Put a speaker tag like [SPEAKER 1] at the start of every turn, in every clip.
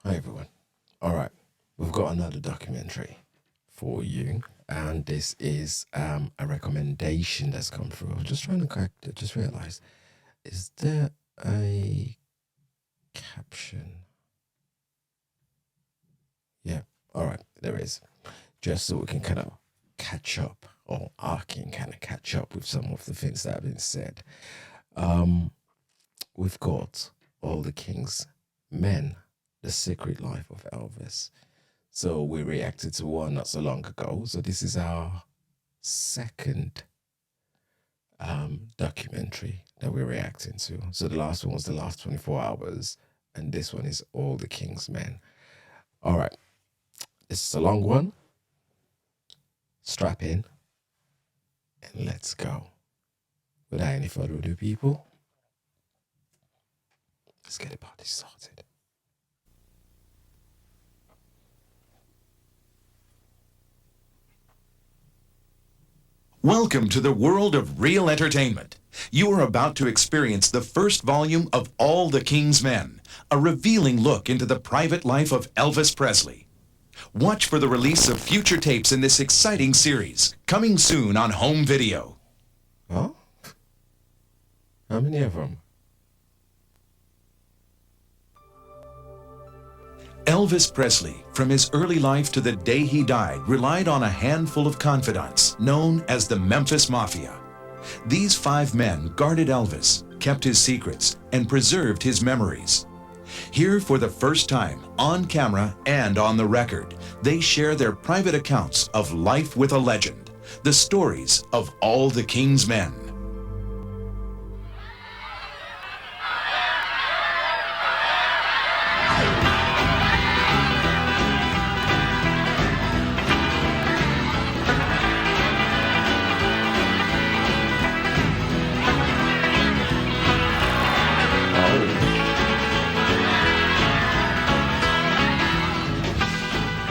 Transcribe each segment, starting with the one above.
[SPEAKER 1] Hi everyone. All right, we've got another documentary for you, and this is a recommendation that's come through. I was just trying to correct it. Just realized, is there a caption? Yeah. All right, there is. Just so we can kind of catch up, or I can kind of catch up with some of the things that have been said. Um, we've got All the King's Men, The Secret Life of Elvis. So we reacted to one not so long ago. So this is our second documentary that we're reacting to. So the last one was the last 24 hours, and this one is All the King's Men. All right, this is a long one. Strap in and let's go. Without any further ado, people, let's get the party started.
[SPEAKER 2] Welcome to the world of real entertainment. You are about to experience the first volume of All the King's Men, a revealing look into the private life of Elvis Presley. Watch for the release of future tapes in this exciting series, coming soon on home video.
[SPEAKER 1] Huh? How many of them?
[SPEAKER 2] Elvis Presley, from his early life to the day he died, relied on a handful of confidants known as the Memphis Mafia. These 5 men guarded Elvis, kept his secrets, and preserved his memories. Here for the first time, on camera and on the record, they share their private accounts of life with a legend, the stories of All the King's Men.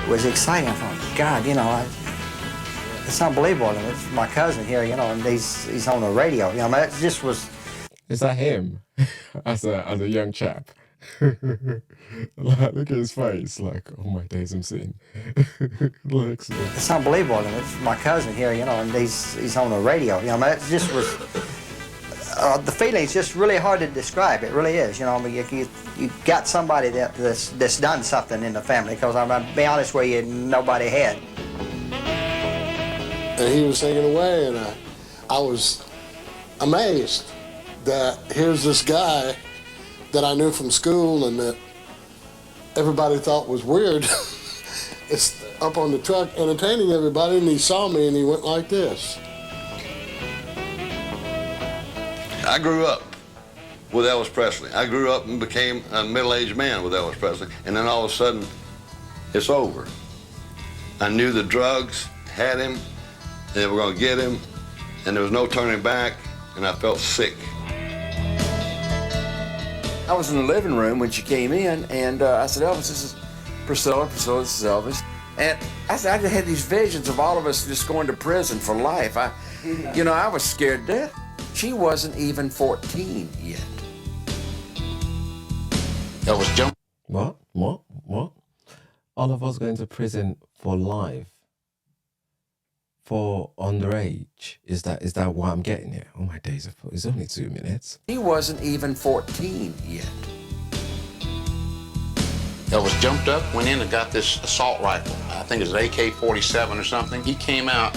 [SPEAKER 3] It was exciting. I thought, God, it's unbelievable. And it's my cousin here, and he's on the radio. It just was.
[SPEAKER 1] Is that him? as a young chap. Look at his face, like, oh my days, I'm seeing.
[SPEAKER 3] It's unbelievable. And it's my cousin here, and he's on the radio. It just was. The feeling's just really hard to describe. It really is. You got somebody that's done something in the family. Because I'm gonna be honest with you, nobody had.
[SPEAKER 4] And he was singing away, and I was amazed that here's this guy that I knew from school and that everybody thought was weird. It's up on the truck entertaining everybody, and he saw me and he went like this.
[SPEAKER 5] I grew up with Elvis Presley. I grew up and became a middle-aged man with Elvis Presley, and then all of a sudden, it's over. I knew the drugs had him, and they were going to get him, and there was no turning back, and I felt sick.
[SPEAKER 6] I was in the living room when she came in, and I said, Elvis, this is Priscilla. Priscilla, this is Elvis. And I said, I just had these visions of all of us just going to prison for life. I was scared to death. She wasn't even 14 yet.
[SPEAKER 5] Elvis jumped.
[SPEAKER 1] What? All of us going to prison for life? For underage? Is that what I'm getting here? Oh my days, it's only 2 minutes.
[SPEAKER 6] He wasn't even 14 yet.
[SPEAKER 7] Elvis jumped up, went in and got this assault rifle. I think it was an AK-47 or something. He came out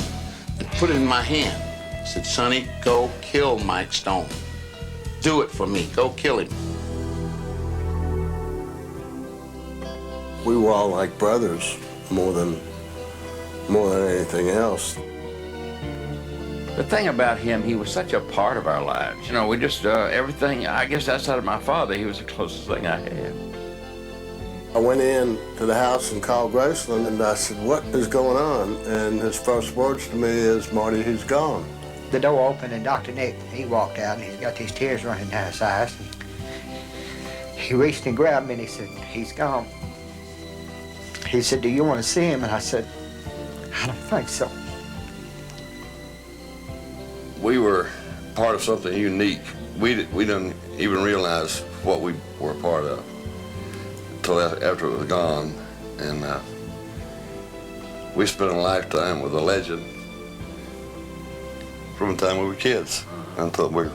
[SPEAKER 7] and put it in my hand. Said, Sonny, go kill Mike Stone. Do it for me. Go kill him.
[SPEAKER 4] We were all like brothers more than anything else.
[SPEAKER 6] The thing about him, he was such a part of our lives. We just, everything, I guess outside of my father, he was the closest thing I had.
[SPEAKER 4] I went in to the house and called Graceland, and I said, what is going on? And his first words to me is, Marty, he's gone.
[SPEAKER 3] The door opened, and Dr. Nick, he walked out, and he's got these tears running down his eyes. He reached and grabbed me, and he said, he's gone. He said, do you want to see him? And I said, I don't think so.
[SPEAKER 5] We were part of something unique. We didn't even realize what we were a part of. until after it was gone. And we spent a lifetime with a legend from the time we were kids until we were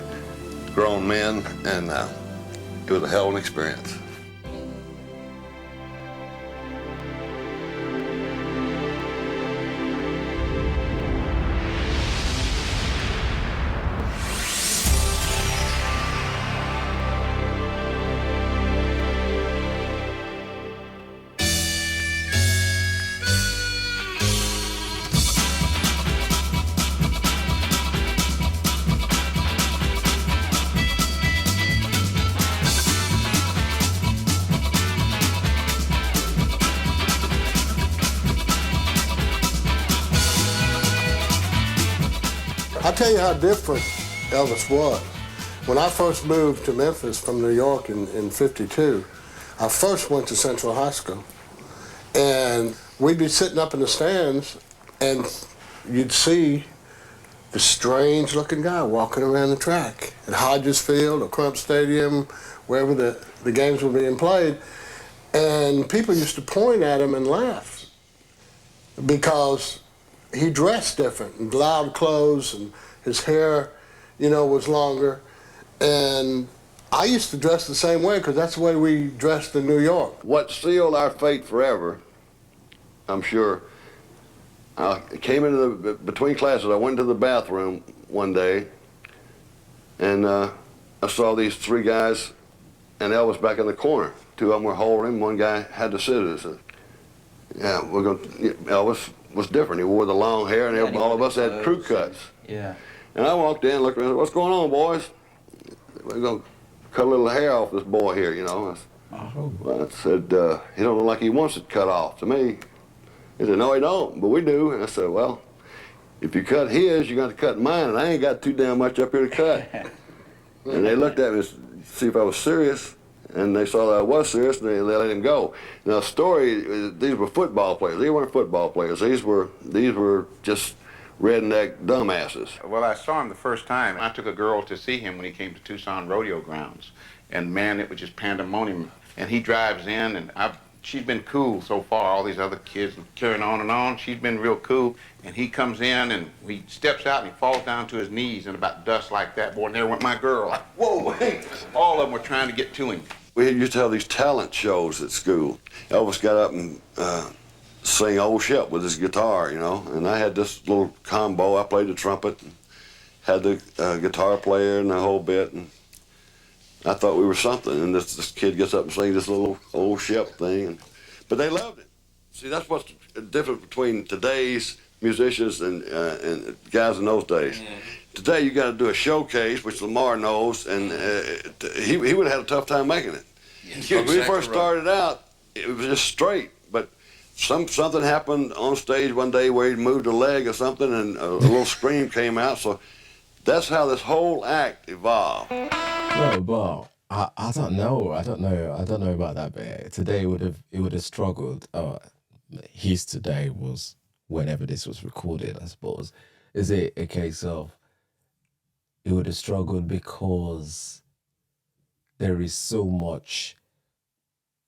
[SPEAKER 5] grown men, and it was a hell of an experience.
[SPEAKER 4] I'll tell you how different Elvis was. When I first moved to Memphis from New York in 52, I first went to Central High School. And we'd be sitting up in the stands, and you'd see the strange-looking guy walking around the track at Hodges Field or Crump Stadium, wherever the games were being played. And people used to point at him and laugh because he dressed different, in loud clothes, and his hair, was longer. And I used to dress the same way because that's the way we dressed in New York.
[SPEAKER 5] What sealed our fate forever, I'm sure, I came into between classes. I went to the bathroom one day, and I saw these three guys and Elvis back in the corner. Two of them were holding him. One guy had the scissors. Yeah, Elvis was different. He wore the long hair, and all of us had crew cuts.
[SPEAKER 6] Yeah.
[SPEAKER 5] And I walked in, looked around, what's going on, boys? We're going to cut a little hair off this boy here, I said, he don't look like he wants it cut off to me. He said, no, he don't, but we do. And I said, well, if you cut his, you're going to cut mine, and I ain't got too damn much up here to cut. And they looked at me to see if I was serious, and they saw that I was serious, and they let him go. Now, the story, these were football players. They weren't football players. These were just redneck dumbasses.
[SPEAKER 7] Well, I saw him the first time. I took a girl to see him when he came to Tucson Rodeo Grounds. And man, it was just pandemonium. And he drives in, and she's been cool so far. All these other kids carrying on and on. She's been real cool. And he comes in, and he steps out, and he falls down to his knees and about dust like that. Boy, and there went my girl. Like, whoa, hey. All of them were trying to get to him.
[SPEAKER 5] We used to have these talent shows at school. Elvis got up and sing Old Ship with his guitar, and I had this little combo. I played the trumpet, and had the guitar player and the whole bit, and I thought we were something. And this kid gets up and sings this little Old Ship thing, but they loved it. See, that's what's different between today's musicians and guys in those days. Today you got to do a showcase, which Lamar knows, and he would have had a tough time making it. When we first started out, it was just straight, but something happened on stage one day where he moved a leg or something, and a little scream came out. So that's how this whole act evolved.
[SPEAKER 1] No, but I don't know. I don't know about that bit. Today it would have struggled. His today was whenever this was recorded, I suppose. Is it a case of it would have struggled because there is so much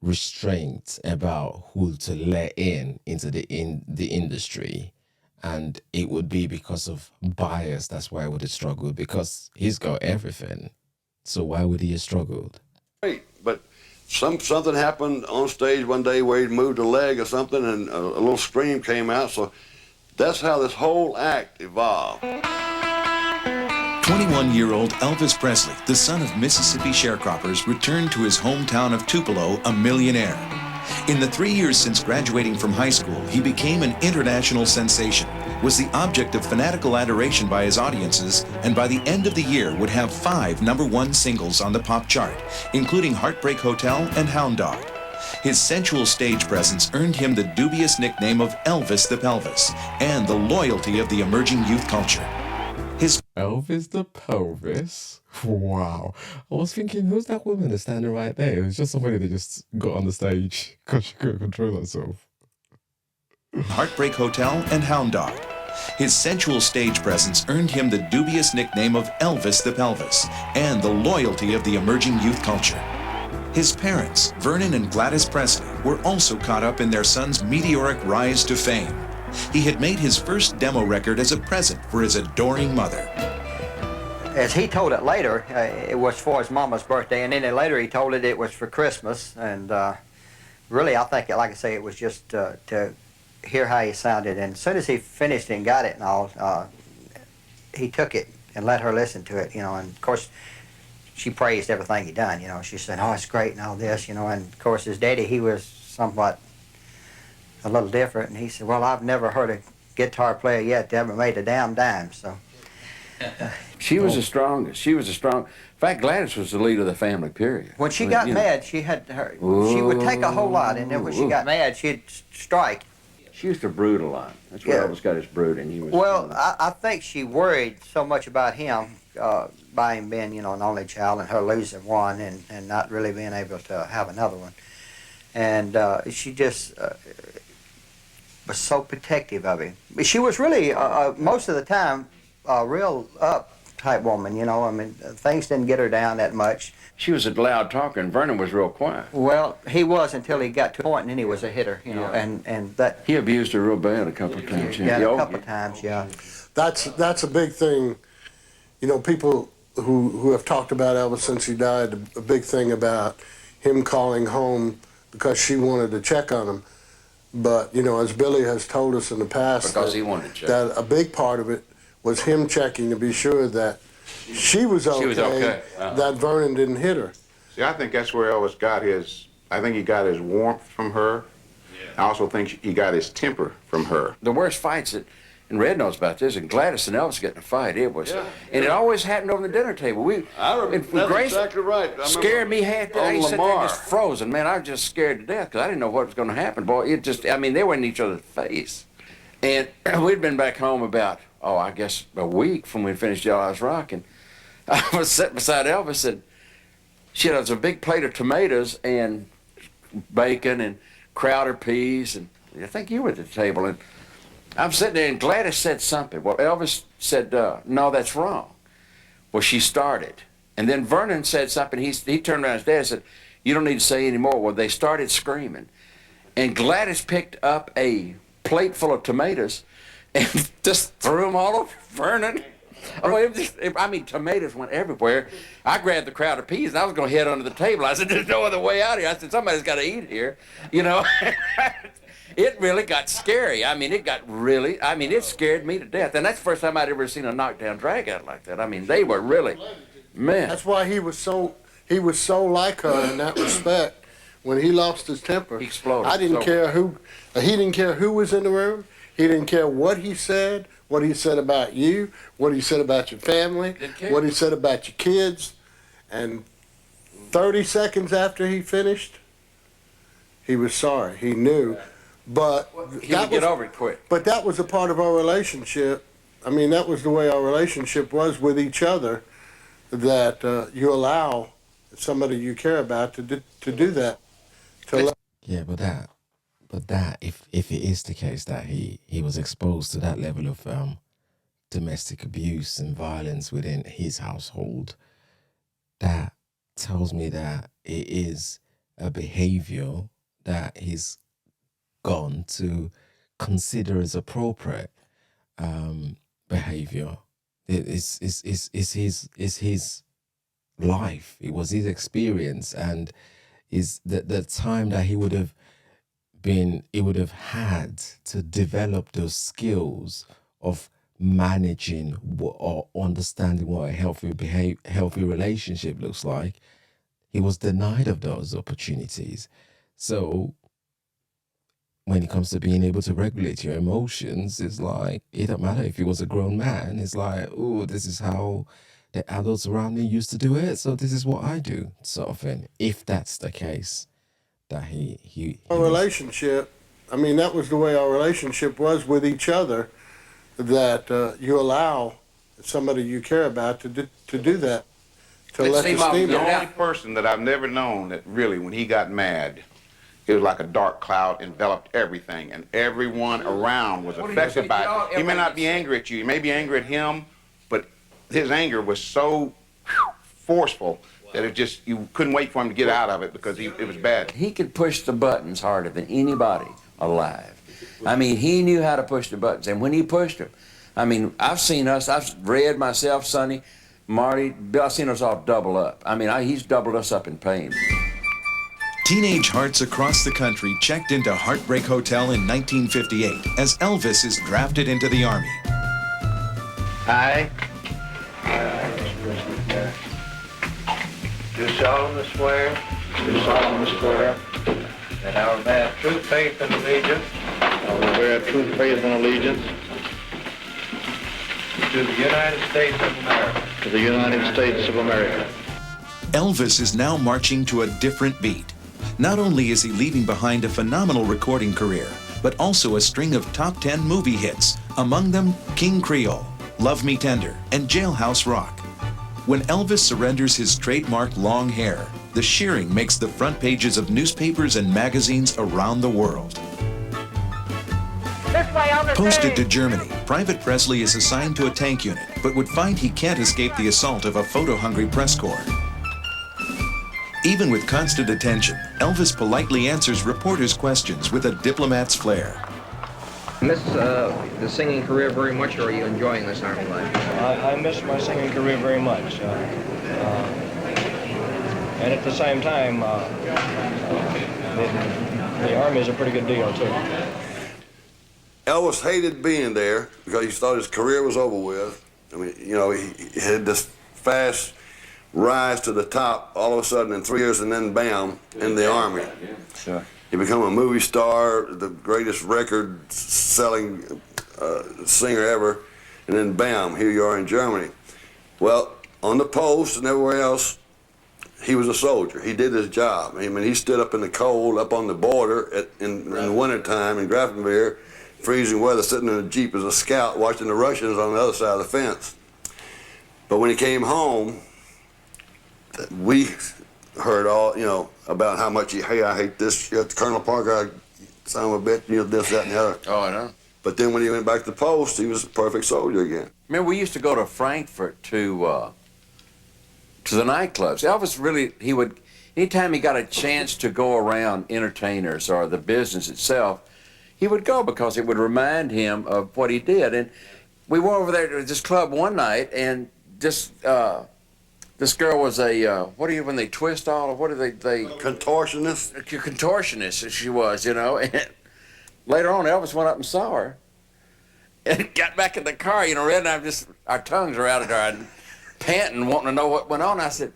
[SPEAKER 1] restraint about who to let into the industry, and it would be because of bias? That's why I would have struggled, because he's got everything. So why would he have struggled?
[SPEAKER 5] Great, but something happened on stage one day where he moved a leg or something, and a little scream came out. So that's how this whole act evolved.
[SPEAKER 2] 21-year-old Elvis Presley, the son of Mississippi sharecroppers, returned to his hometown of Tupelo a millionaire. In the 3 years since graduating from high school, he became an international sensation, was the object of fanatical adoration by his audiences, and by the end of the year would have 5 #1 singles on the pop chart, including Heartbreak Hotel and Hound Dog. His sensual stage presence earned him the dubious nickname of Elvis the Pelvis, and the loyalty of the emerging youth culture.
[SPEAKER 1] Elvis the Pelvis? Wow. I was thinking, who's that woman that's standing right there? It was just somebody that just got on the stage because she couldn't control herself.
[SPEAKER 2] Heartbreak Hotel and Hound Dog. His sensual stage presence earned him the dubious nickname of Elvis the Pelvis, and the loyalty of the emerging youth culture. His parents, Vernon and Gladys Presley, were also caught up in their son's meteoric rise to fame. He had made his first demo record as a present for his adoring mother.
[SPEAKER 3] As he told it later, it was for his mama's birthday, and then later he told it was for Christmas. And really, I think, like I say, it was just to hear how he sounded. And as soon as he finished and got it and all, he took it and let her listen to it, you know. And of course, she praised everything he done, you know. She said, "Oh, it's great," and all this, you know. And of course, his daddy, he was somewhat a little different, and he said, "Well, I've never heard a guitar player yet that ever made a damn dime." So.
[SPEAKER 6] She was the strongest. She was the strong. In fact, Gladys was the leader of the family, period.
[SPEAKER 3] When she got mad, she had her. She would take a whole lot, and then when she got mad, she'd strike.
[SPEAKER 6] She used to brood a lot. That's where Elvis got his brooding. He was.
[SPEAKER 3] Well, I think she worried so much about him, by him being, you know, an only child, and her losing one, and not really being able to have another one, and she just was so protective of him. She was really most of the time a real up type woman, you know. I mean, things didn't get her down that much.
[SPEAKER 6] She was a loud talker, and Vernon was real quiet.
[SPEAKER 3] Well, he was until he got to a point, and then he was a hitter, you know, and that.
[SPEAKER 6] He abused her real bad a couple of times.
[SPEAKER 3] Yeah, a couple of times, yeah.
[SPEAKER 4] That's a big thing. You know, people who have talked about Elvis since he died, a big thing about him calling home because she wanted to check on him. But, you know, as Billy has told us in the past,
[SPEAKER 6] because he wanted to check.
[SPEAKER 4] That a big part of it was him checking to be sure that she was okay, that Vernon didn't hit her.
[SPEAKER 8] See, I think that's where Elvis got his, I think he got his warmth from her. I also think he got his temper from her.
[SPEAKER 6] The worst fights that, and Red knows about this, and Gladys and Elvis getting a fight, it was, and it always happened over the dinner table.
[SPEAKER 5] I remember, that's
[SPEAKER 6] Grace
[SPEAKER 5] exactly right.
[SPEAKER 6] Scared me half. I sat there just frozen, man. I was just scared to death because I didn't know what was going to happen. Boy, it just, I mean, they were in each other's face. And we'd been back home about, I guess a week from when we finished Y'all I Was Rocking. I was sitting beside Elvis, and there was a big plate of tomatoes and bacon and Crowder peas, and I think you were at the table, and I'm sitting there, and Gladys said something. Well, Elvis said, no, that's wrong. Well, she started. And then Vernon said something. He turned around to his dad and said, you don't need to say any more. Well, they started screaming. And Gladys picked up a plate full of tomatoes and just threw them all over Vernon. I mean, tomatoes went everywhere. I grabbed the crowd of peas, and I was going to head under the table. I said, there's no other way out here. I said, somebody's got to eat here, you know. It really got scary. I mean, it scared me to death. And that's the first time I'd ever seen a knockdown drag out like that. I mean, they were really, man.
[SPEAKER 4] That's why he was so like her in that respect. When he lost his temper,
[SPEAKER 6] he exploded.
[SPEAKER 4] He didn't care who was in the room. He didn't care what he said about you, what he said about your family, what he said about your kids. And 30 seconds after he finished, he was sorry. He knew. But
[SPEAKER 6] he would get over it quick.
[SPEAKER 4] But that was a part of our relationship. I mean, that was the way our relationship was with each other, that you allow somebody you care about to do that.
[SPEAKER 1] Yeah, but that if it is the case that he was exposed to that level of domestic abuse and violence within his household, that tells me that it is a behavior that he's gone to consider as appropriate behavior. It's his life. It was his experience, and is the time that he would have had to develop those skills of managing or understanding what a healthy relationship looks like. He was denied of those opportunities. So when it comes to being able to regulate your emotions, it's like, it don't matter if he was a grown man. It's like, oh, this is how the adults around me used to do it, so this is what I do, sort of thing. If that's the case, that he
[SPEAKER 4] our relationship, I mean, that was the way our relationship was with each other, that you allow somebody you care about to do that, to let the steam
[SPEAKER 8] The
[SPEAKER 4] out.
[SPEAKER 8] only person that I've never known that really, when he got mad, it was like a dark cloud enveloped everything, and everyone around was affected by it. He may not be angry at you, he may be angry at him, but his anger was so forceful that it just, you couldn't wait for him to get out of it because it was bad.
[SPEAKER 6] He could push the buttons harder than anybody alive. I mean, he knew how to push the buttons, and when he pushed them, I mean, I've read myself, Sonny, Marty, I've seen us all double up. I mean, he's doubled us up in pain.
[SPEAKER 2] Teenage hearts across the country checked into Heartbreak Hotel in 1958 as Elvis is drafted into the Army.
[SPEAKER 9] I, do solemnly swear that I will bear true faith and allegiance to the United States of America.
[SPEAKER 2] Elvis is now marching to a different beat. Not only is he leaving behind a phenomenal recording career, but also a string of top 10 movie hits, among them King Creole, Love Me Tender, and Jailhouse Rock. When Elvis surrenders his trademark long hair, the shearing makes the front pages of newspapers and magazines around the world. Posted to Germany, Private Presley is assigned to a tank unit, but would find he can't escape the assault of a photo-hungry press corps. Even with constant attention, Elvis politely answers reporters' questions with a diplomat's flair.
[SPEAKER 10] Miss the singing career very much, or are you enjoying this Army life?
[SPEAKER 11] I miss my singing career very much. And at the same time, the Army is a pretty good deal, too.
[SPEAKER 5] Elvis hated being there because he thought his career was over with. I mean, you know, he had this fast rise to the top all of a sudden in 3 years, and then bam, in the Army.
[SPEAKER 6] Sure.
[SPEAKER 5] He become a movie star, the greatest record-selling singer ever, and then bam, here you are in Germany. Well, on the post and everywhere else, he was a soldier. He did his job. I mean, he stood up in the cold, up on the border in the wintertime in Grafenwehr, freezing weather, sitting in a Jeep as a scout, watching the Russians on the other side of the fence. But when he came home, we heard all, you know, about how much hey, I hate this shit, Colonel Parker, son of a bitch, you know, this, that, and the other.
[SPEAKER 6] Oh, I know.
[SPEAKER 5] But then when he went back to the post, he was a perfect soldier again.
[SPEAKER 6] Remember, we used to go to Frankfurt to the nightclubs. Elvis really, he would, anytime he got a chance to go around entertainers or the business itself, he would go because it would remind him of what he did. And we went over there to this club one night, and this girl was a, what do you, when they twist all, what do they?
[SPEAKER 5] Contortionist?
[SPEAKER 6] Contortionist, she was, you know. And later on, Elvis went up and saw her and got back in the car, you know, Red and I just, our tongues are out of there, panting, wanting to know what went on. I said,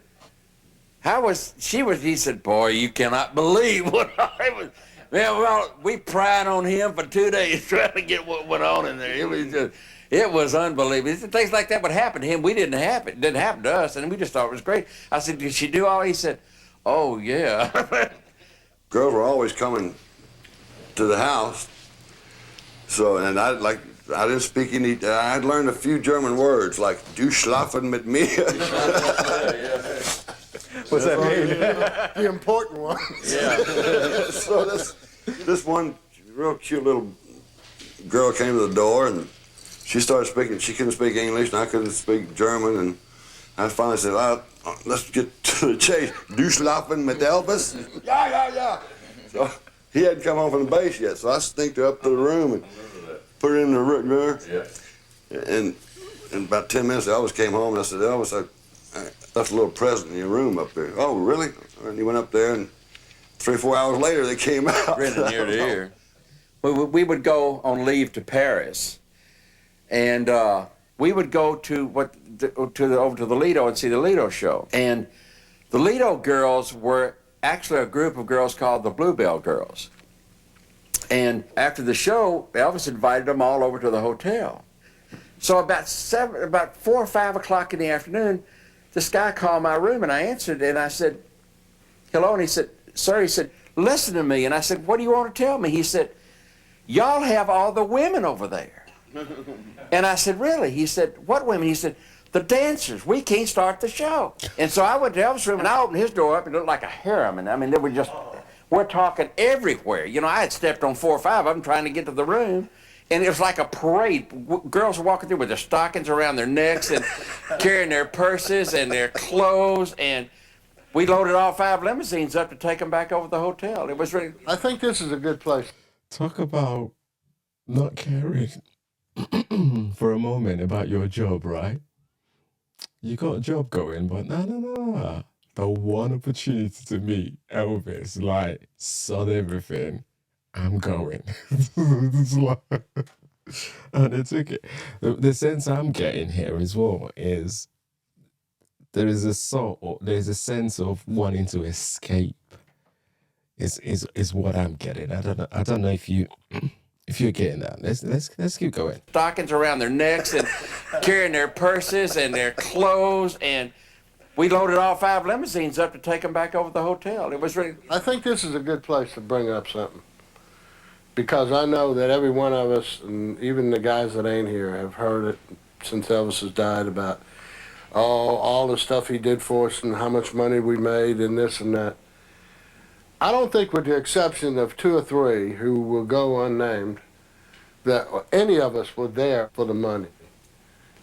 [SPEAKER 6] how was, he said, boy, you cannot believe what I was. Man, well, we pried on him for 2 days trying to get what went on in there. It was just, it was unbelievable. Things like that would happen to him. We didn't happen. It didn't happen to us, and we just thought it was great. I said, did she do all? He said, oh, yeah.
[SPEAKER 5] Girls were always coming to the house. So, and I didn't speak any, I'd learned a few German words, like, du schlafen mit mir.
[SPEAKER 11] What's that mean?
[SPEAKER 4] The important ones.
[SPEAKER 5] Yeah. So this one real cute little girl came to the door, and she started speaking. She couldn't speak English, and I couldn't speak German, and I finally said, let's get to the chase. Du schlafen mit Elvis? Yeah. So he hadn't come home from the base yet, so I sneaked her up to the room and put her in the room. Yeah. And in about 10 minutes, Elvis came home, and I said, Elvis, I left a little present in your room up there. Oh, really? And he went up there, and 3 or 4 hours later, they came out.
[SPEAKER 6] Grinning ear to ear. We would go on leave to Paris, and we would go over to the Lido and see the Lido show. And the Lido girls were actually a group of girls called the Bluebell Girls. And after the show, Elvis invited them all over to the hotel. So about 4 or 5 o'clock in the afternoon, this guy called my room, and I answered, and I said, hello, and he said, sir, he said, listen to me. And I said, what do you want to tell me? He said, y'all have all the women over there. And I said, really? He said, what women? He said, the dancers. We can't start the show. And so I went to Elvis' room, and I opened his door up, and it looked like a harem. And I mean, they were just, we're talking everywhere. You know, I had stepped on 4 or 5 of them trying to get to the room. And it was like a parade. Girls were walking through with their stockings around their necks and carrying their purses and their clothes. And We loaded all 5 limousines up to take them back over to the hotel. It was really...
[SPEAKER 4] I think this is a good place.
[SPEAKER 1] Talk about not caring for a moment about your job, right? You got a job going, but no. The one opportunity to meet Elvis, like, sod everything, I'm going. It's like- and it took it. The sense I'm getting here as well is there's a sense of wanting to escape. Is what I'm getting. I don't know if you're getting that. Let's keep going.
[SPEAKER 6] Stockings around their necks and carrying their purses and their clothes, and we loaded all 5 limousines up to take them back over to the hotel. It was really...
[SPEAKER 4] I think this is a good place to bring up something, because I know that every one of us, and even the guys that ain't here, have heard it since Elvis has died about all the stuff he did for us and how much money we made and this and that. I don't think, with the exception of 2 or 3 who will go unnamed, that any of us were there for the money.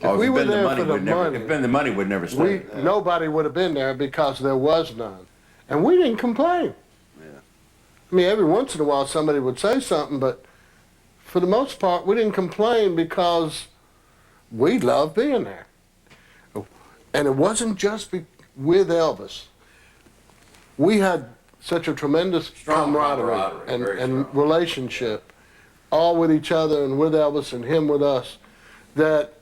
[SPEAKER 4] If we were there for the money,
[SPEAKER 6] If the money would never stay.
[SPEAKER 4] nobody would have been there, because there was none. And we didn't complain.
[SPEAKER 6] Yeah.
[SPEAKER 4] I mean, every once in a while somebody would say something, but for the most part, we didn't complain because we loved being there. And it wasn't just with Elvis. We had such a tremendous camaraderie and relationship, all with each other and with Elvis and him with us, that,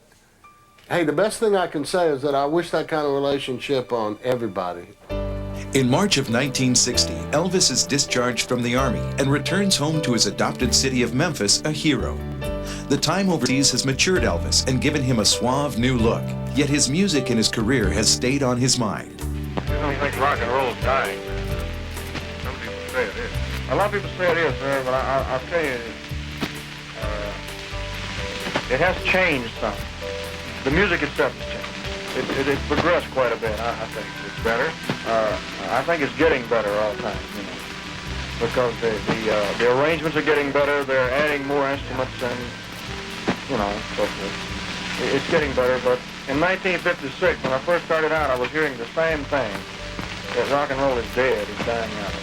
[SPEAKER 4] hey, the best thing I can say is that I wish that kind of relationship on everybody.
[SPEAKER 2] In March of 1960, Elvis is discharged from the Army and returns home to his adopted city of Memphis a hero. The time overseas has matured Elvis and given him a suave new look, yet his music and his career has stayed on his mind.
[SPEAKER 9] You don't think rock and roll is dying? Some people say it is. A lot of people say it is, sir, but I'll tell you, it has changed some. The music itself has changed. It's progressed quite a bit. I think it's better. I think it's getting better all the time, because the arrangements are getting better. They're adding more instruments and, so it's getting better. But in 1956, when I first started out, I was hearing the same thing, that rock and roll is dead, it's dying out.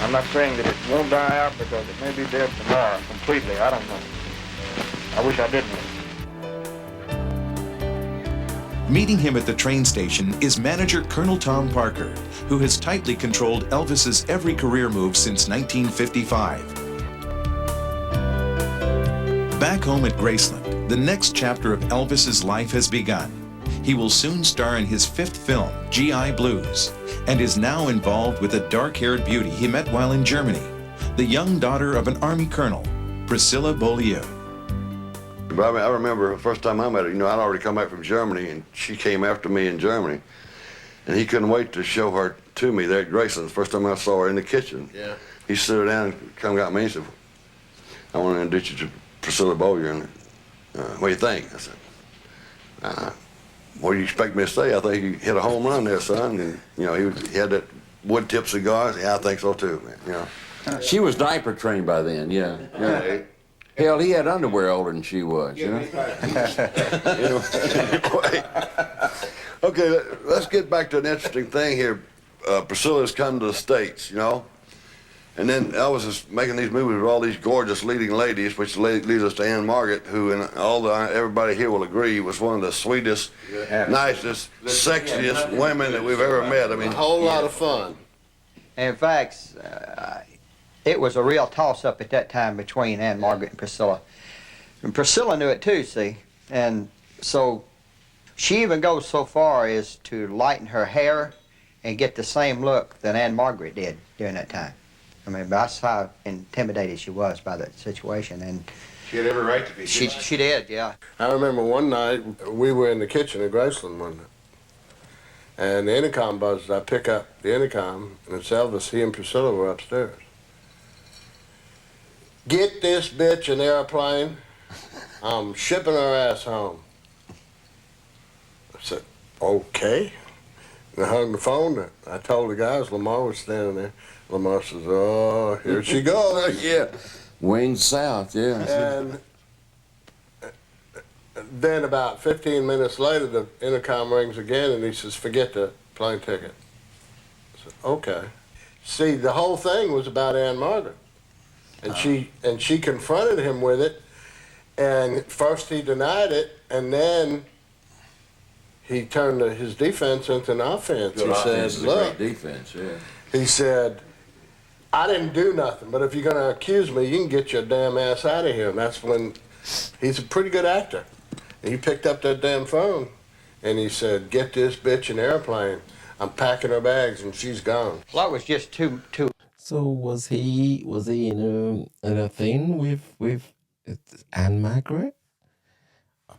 [SPEAKER 9] I'm not saying that it won't die out, because it may be dead tomorrow completely. I don't know. I wish I didn't know.
[SPEAKER 2] Meeting him at the train station is manager Colonel Tom Parker, who has tightly controlled Elvis's every career move since 1955. Back home at Graceland, the next chapter of Elvis's life has begun. He will soon star in his 5th film, GI Blues, and is now involved with a dark-haired beauty he met while in Germany, the young daughter of an Army colonel, Priscilla Beaulieu.
[SPEAKER 5] But I remember the first time I met her, I'd already come back from Germany, and she came after me in Germany. And he couldn't wait to show her to me there at Graceland. The first time I saw her in the kitchen. Yeah. He stood her down and come got me and said, I want to introduce you to Priscilla Beaulieu. And, what do you think? I said, what do you expect me to say? I think you hit a home run there, son. And, he had that wood tip cigars. Yeah, I think so too, man.
[SPEAKER 6] She was diaper trained by then, yeah. Hell, he had underwear older than she was,
[SPEAKER 5] Anyway. Okay, let's get back to an interesting thing here. Priscilla's come to the States, and then Elvis is making these movies with all these gorgeous leading ladies, which leads us to Anne Margaret, who, everybody here will agree, was one of the sweetest, nicest, sexiest women that we've ever met. I mean,
[SPEAKER 4] a whole lot of fun.
[SPEAKER 3] In fact, it was a real toss-up at that time between Anne Margaret and Priscilla. And Priscilla knew it too, see? And so she even goes so far as to lighten her hair and get the same look that Anne Margaret did during that time. I mean, that's how intimidated she was by that situation. And
[SPEAKER 8] she had every right to be.
[SPEAKER 3] She did, yeah.
[SPEAKER 4] I remember one night, we were in the kitchen at Graceland one night, and the intercom buzzed. I pick up the intercom, and it's Elvis. He and Priscilla were upstairs. Get this bitch an airplane. I'm shipping her ass home. I said, okay. And I hung the phone. I told the guys, Lamar was standing there. Lamar says, oh, here she goes.
[SPEAKER 6] Yeah. Wings south, yeah.
[SPEAKER 4] And then about 15 minutes later, the intercom rings again, and he says, forget the plane ticket. said, okay. See, the whole thing was about Ann Margaret. And she confronted him with it, and first he denied it, and then he turned his defense into an offense.
[SPEAKER 6] Good
[SPEAKER 4] He
[SPEAKER 6] offense
[SPEAKER 4] said,
[SPEAKER 6] is a
[SPEAKER 4] look,
[SPEAKER 6] great defense, yeah.
[SPEAKER 4] he said, I didn't do nothing, but if you're going to accuse me, you can get your damn ass out of here. And that's when he's a pretty good actor. And he picked up that damn phone, and he said, get this bitch an airplane. I'm packing her bags, and she's gone.
[SPEAKER 3] Well, that was just too.
[SPEAKER 1] So was he in a thing with Anne Margaret?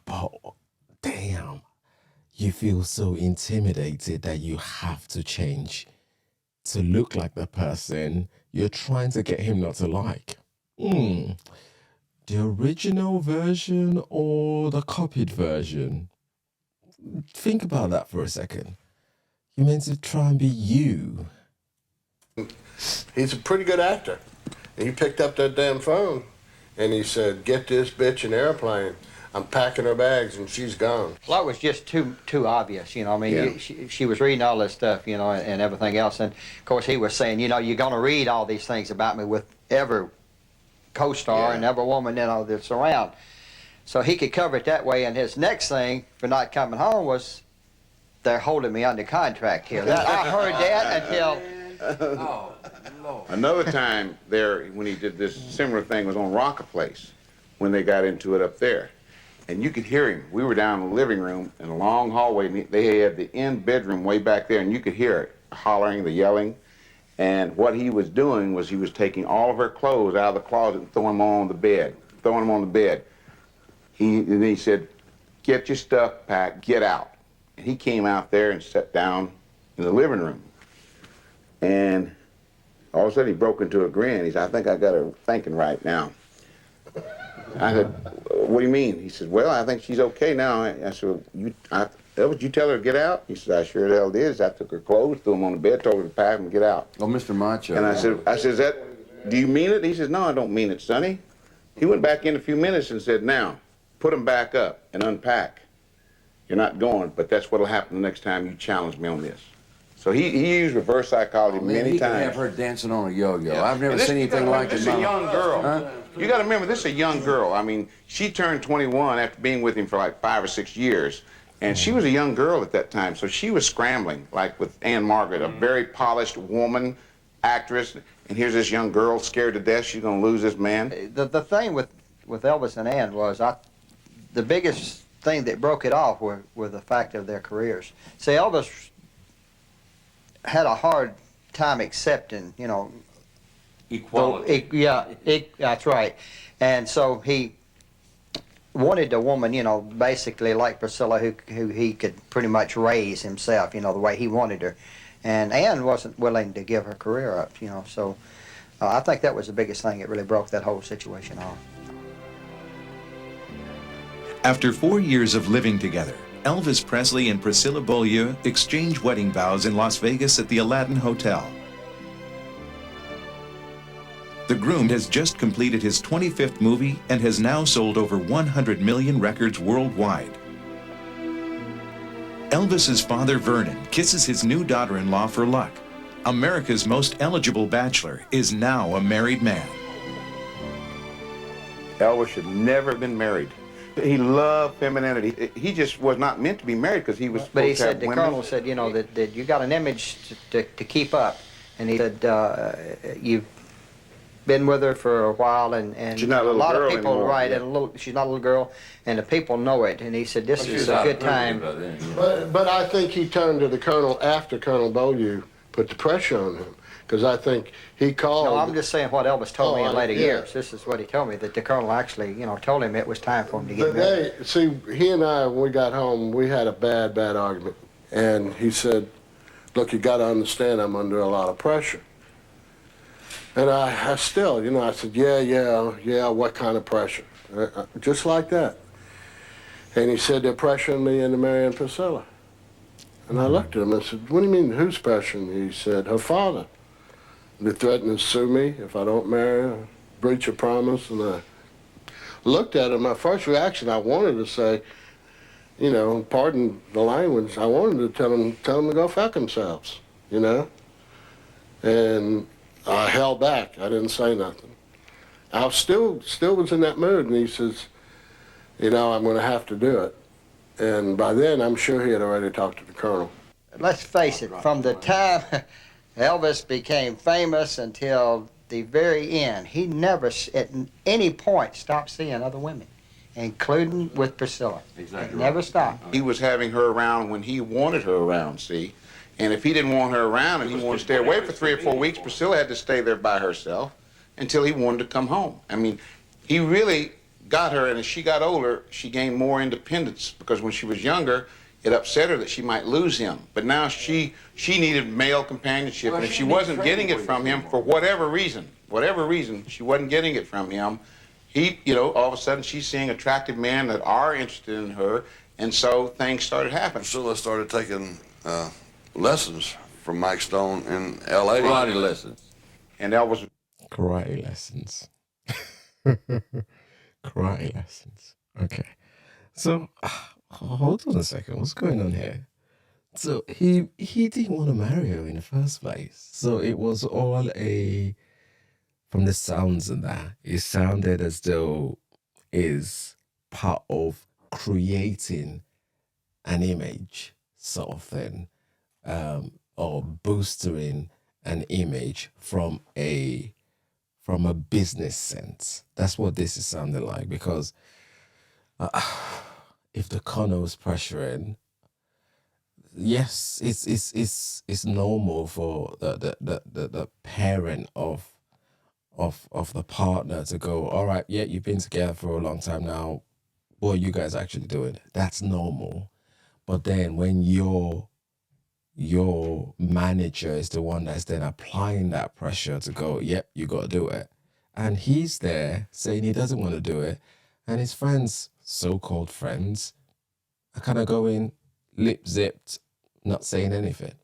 [SPEAKER 1] But damn, you feel so intimidated that you have to change to look like the person you're trying to get him not to like. The original version or the copied version? Think about that for a second. You're meant to try and be you.
[SPEAKER 4] He's a pretty good actor. And he picked up that damn phone, and he said, get this bitch an airplane. I'm packing her bags, and she's gone.
[SPEAKER 3] Well, that was just too obvious, you know. I mean,
[SPEAKER 4] Yeah.
[SPEAKER 3] she was reading all this stuff, you know, and everything else. And, of course, he was saying, you know, you're going to read all these things about me with every co-star and every woman, you know, that's around. So he could cover it that way. And his next thing for not coming home was, they're holding me under contract here. I heard that until...
[SPEAKER 8] Oh, Lord. Another time there, when he did this similar thing, was on Rocker Place, when they got into it up there. And you could hear him. We were down in the living room in a long hallway, and they had the end bedroom way back there, and you could hear it, the hollering, the yelling. And what he was doing was he was taking all of her clothes out of the closet and throwing them on the bed, And then he said, get your stuff packed, get out. And he came out there and sat down in the living room. And all of a sudden he broke into a grin. He said, I think I got her thinking right now. I said, what do you mean? He said, well, I think she's okay now. I said, Elvis, you tell her to get out? He said, I sure the hell did. I took her clothes, threw them on the bed, told her to pack them and get out.
[SPEAKER 6] Oh, Mr. Macho.
[SPEAKER 8] And I said, do you mean it? He says, no, I don't mean it, Sonny. He went back in a few minutes and said, now, put them back up and unpack. You're not going, but that's what'll happen the next time you challenge me on this. So he used reverse psychology many
[SPEAKER 6] he
[SPEAKER 8] times.
[SPEAKER 6] Could have her dancing on a yo-yo. I've never seen anything like
[SPEAKER 8] this.
[SPEAKER 6] it.
[SPEAKER 8] This is a young girl. Huh? You got to remember, this is a young girl. I mean, she turned 21 after being with him for like 5 or 6 years. And she was a young girl at that time, so she was scrambling, like with Ann Margaret, a very polished woman, actress. And here's this young girl scared to death she's going to lose this man.
[SPEAKER 3] The thing with Elvis and Ann was, the biggest thing that broke it off were the fact of their careers. See, Elvis had a hard time accepting, you know,
[SPEAKER 6] equality.
[SPEAKER 3] That's right. And so he wanted a woman, you know, basically like Priscilla, who he could pretty much raise himself, you know, the way he wanted her. And Ann wasn't willing to give her career up, you know, so I think that was the biggest thing that really broke that whole situation off.
[SPEAKER 2] After 4 years of living together, Elvis Presley and Priscilla Beaulieu exchanged wedding vows in Las Vegas at the Aladdin Hotel. The groom has just completed his 25th movie and has now sold over 100 million records worldwide. Elvis's father, Vernon, kisses his new daughter-in-law for luck. America's most eligible bachelor is now a married man.
[SPEAKER 8] Elvis should never have been married. He loved femininity. He just was not meant to be married because he was supposed
[SPEAKER 3] But he
[SPEAKER 8] to have
[SPEAKER 3] said, the
[SPEAKER 8] women.
[SPEAKER 3] colonel said, you know, that you got an image to keep up. And he said, you've been with her for a while, and
[SPEAKER 8] She's not a
[SPEAKER 3] a
[SPEAKER 8] little
[SPEAKER 3] lot
[SPEAKER 8] girl
[SPEAKER 3] of people,
[SPEAKER 8] anymore,
[SPEAKER 3] right,
[SPEAKER 8] yeah.
[SPEAKER 3] and she's not a little girl, and the people know it. And he said, this is a good time.
[SPEAKER 4] But I think he turned to the colonel after Colonel Beaulieu put the pressure on him, because I think he called...
[SPEAKER 3] No, I'm just saying what Elvis told me in later
[SPEAKER 4] yeah.
[SPEAKER 3] years. This is what he told me, that the colonel actually, you know, told him it was time for him to get married.
[SPEAKER 4] See, he and I, when we got home, we had a bad argument. And he said, look, you got to understand I'm under a lot of pressure. And I still, you know, I said, yeah, what kind of pressure? Just like that. And he said, they're pressuring me into marrying Priscilla. And I looked at him and said, what do you mean, who's pressuring? He said, her father. They threatened to sue me if I don't marry her, breach a promise. And I looked at him. My first reaction, I wanted to say, you know, pardon the language, I wanted to tell them to go fuck themselves, you know. And I held back. I didn't say nothing. I was still was in that mood, and he says, you know, I'm going to have to do it. And by then, I'm sure he had already talked to the colonel.
[SPEAKER 3] Let's face it, from the time Elvis became famous until the very end, he never, at any point, stopped seeing other women, including with Priscilla. Exactly. Never stopped.
[SPEAKER 8] He was having her around when he wanted her around, see? And if he didn't want her around and he wanted to stay away for 3 or 4 weeks, Priscilla had to stay there by herself until he wanted to come home. I mean, he really got her, and as she got older, she gained more independence, because when she was younger, it upset her that she might lose him. But now she needed male companionship, and if she wasn't getting it from him for whatever reason, she wasn't getting it from him, he, you know, all of a sudden she's seeing attractive men that are interested in her, and so things started happening.
[SPEAKER 5] Priscilla started taking lessons from Mike Stone in L.A.
[SPEAKER 6] Karate lessons.
[SPEAKER 8] And that was
[SPEAKER 1] Karate lessons. Karate lessons. Okay. So, hold on a second. What's going on here? So, he didn't want to marry her in the first place. So, it was all from the sounds of that, it sounded as though is part of creating an image sort of thing, or boosting an image from a business sense. That's what this is sounding like, because if the colonel's pressuring, yes, it's normal for the parent of the partner to go, all right, yeah, you've been together for a long time now, what are you guys actually doing? That's normal. But then when your manager is the one that's then applying that pressure to go, yep, you got to do it, and he's there saying he doesn't want to do it, and his friends, so-called friends, are kind of going lip zipped, not saying anything.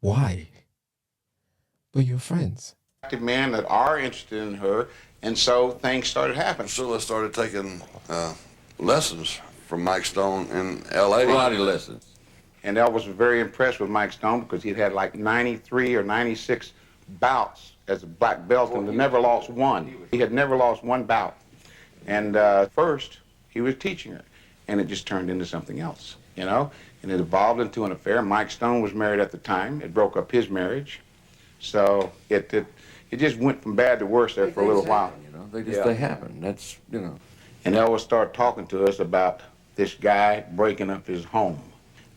[SPEAKER 1] Why? But you're friends.
[SPEAKER 8] Men that are interested in her, and so things started happening.
[SPEAKER 5] Priscilla started taking lessons from Mike Stone in L.A.
[SPEAKER 6] Karate lessons.
[SPEAKER 8] And Elvis was very impressed with Mike Stone, because he'd had like 93 or 96 bouts as a black belt and never lost one. He had never lost one bout. And first, he was teaching her, and it just turned into something else, you know? And it evolved into an affair. Mike Stone was married at the time. It broke up his marriage. So it just went from bad to worse there for a little while.
[SPEAKER 6] You know, they happen. That's, you know.
[SPEAKER 8] And Elvis started talking to us about this guy breaking up his home.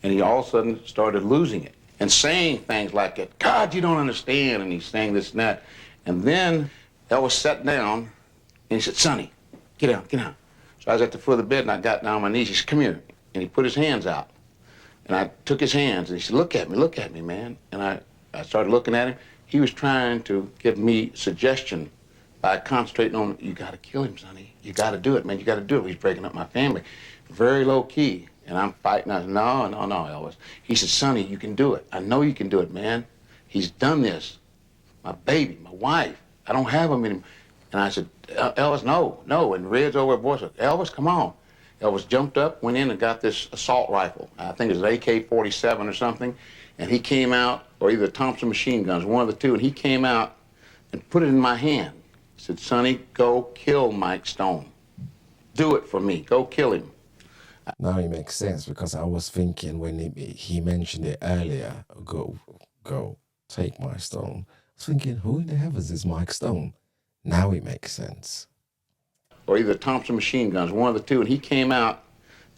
[SPEAKER 8] And he all of a sudden started losing it and saying things like that. God, you don't understand. And he's saying this and that. And then Elvis sat down and he said, Sonny, get out, get out. So I was at the foot of the bed and I got down on my knees. He said, come here. And he put his hands out. And I took his hands and he said, look at me, man. And I started looking at him. He was trying to give me suggestion by concentrating on, you got to kill him, Sonny. You got to do it, man. You got to do it. He's breaking up my family. Very low key. And I'm fighting. I said, no, Elvis. He said, Sonny, you can do it. I know you can do it, man. He's done this. My baby, my wife. I don't have him anymore. And I said, Elvis, no. And Red's over at voice said, Elvis, come on. Elvis jumped up, went in and got this assault rifle. I think it was an AK-47 or something. And he came out, or either Thompson machine guns, one of the two, and he came out and put it in my hand. He said, Sonny, go kill Mike Stone. Do it for me. Go kill him.
[SPEAKER 1] Now it makes sense, because I was thinking when he mentioned it earlier, go take my stone. I was thinking, who in the heavens is Mike Stone? Now it makes sense.
[SPEAKER 8] Or either Thompson machine guns, one of the two, and he came out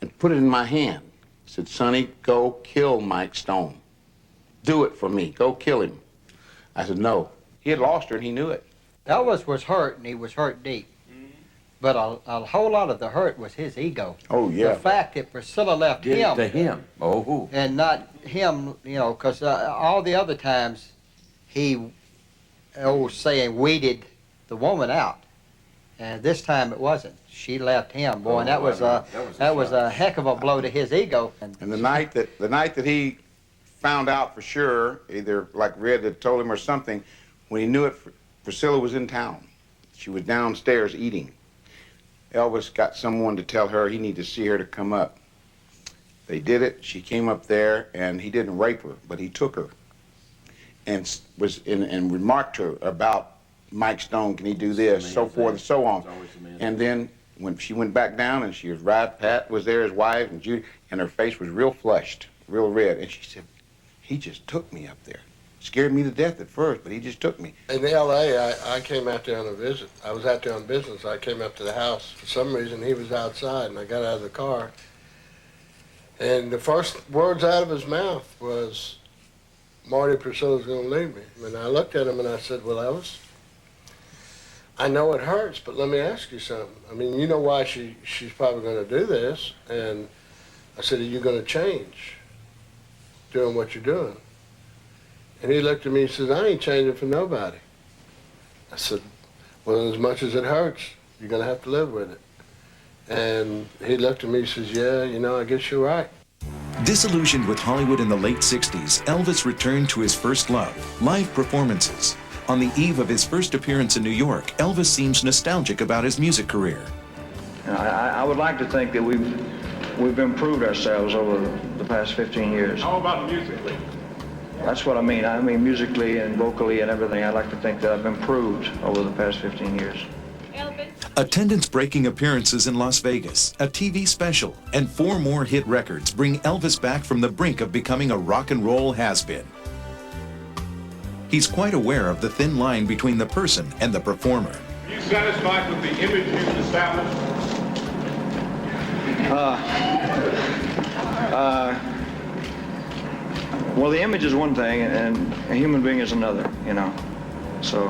[SPEAKER 8] and put it in my hand. He said, Sonny, go kill Mike Stone. Do it for me. Go kill him. I said, no. He had lost her and he knew it.
[SPEAKER 3] Elvis was hurt, and he was hurt deep. But a whole lot of the hurt was his ego.
[SPEAKER 8] Oh, yeah.
[SPEAKER 3] The fact that Priscilla left him.
[SPEAKER 6] To him. Oh.
[SPEAKER 3] And not him, you know, because all the other times he, saying, weeded the woman out. And this time it wasn't. She left him. Boy, and that was a heck of a blow to his ego.
[SPEAKER 8] And the night that he found out for sure, either like Red had told him or something, when he knew it, Priscilla was in town. She was downstairs eating. Elvis got someone to tell her he needed to see her to come up. They did it. She came up there, and he didn't rape her, but he took her. and and remarked to her about Mike Stone, can he do this, so forth and so on. And then when she went back down and she was right, Pat was there, his wife, and Judy, and her face was real flushed, real red. And she said, he just took me up there. Scared me to death at first, but he just took me.
[SPEAKER 4] In L.A., I came out there on a visit. I was out there on business. I came up to the house. For some reason, he was outside, and I got out of the car. And the first words out of his mouth was, Marty Priscilla's going to leave me. And I looked at him and I said, well, Elvis, I know it hurts, but let me ask you something. I mean, you know why she's probably going to do this. And I said, are you going to change doing what you're doing? And he looked at me and said, I ain't changing for nobody. I said, well, as much as it hurts, you're going to have to live with it. And he looked at me and says, yeah, you know, I guess you're right.
[SPEAKER 2] Disillusioned with Hollywood in the late 60s, Elvis returned to his first love, live performances. On the eve of his first appearance in New York, Elvis seems nostalgic about his music career.
[SPEAKER 11] I would like to think that we've improved ourselves over the past 15 years.
[SPEAKER 12] How about musically?
[SPEAKER 11] That's what I mean. I mean musically and vocally and everything. I'd like to think that I've improved over the past 15 years.
[SPEAKER 2] Attendance-breaking appearances in Las Vegas, a TV special, and 4 more hit records bring Elvis back from the brink of becoming a rock and roll has-been. He's quite aware of the thin line between the person and the performer.
[SPEAKER 12] Are you satisfied with the image you've established?
[SPEAKER 11] Well, the image is one thing, and a human being is another, you know. So.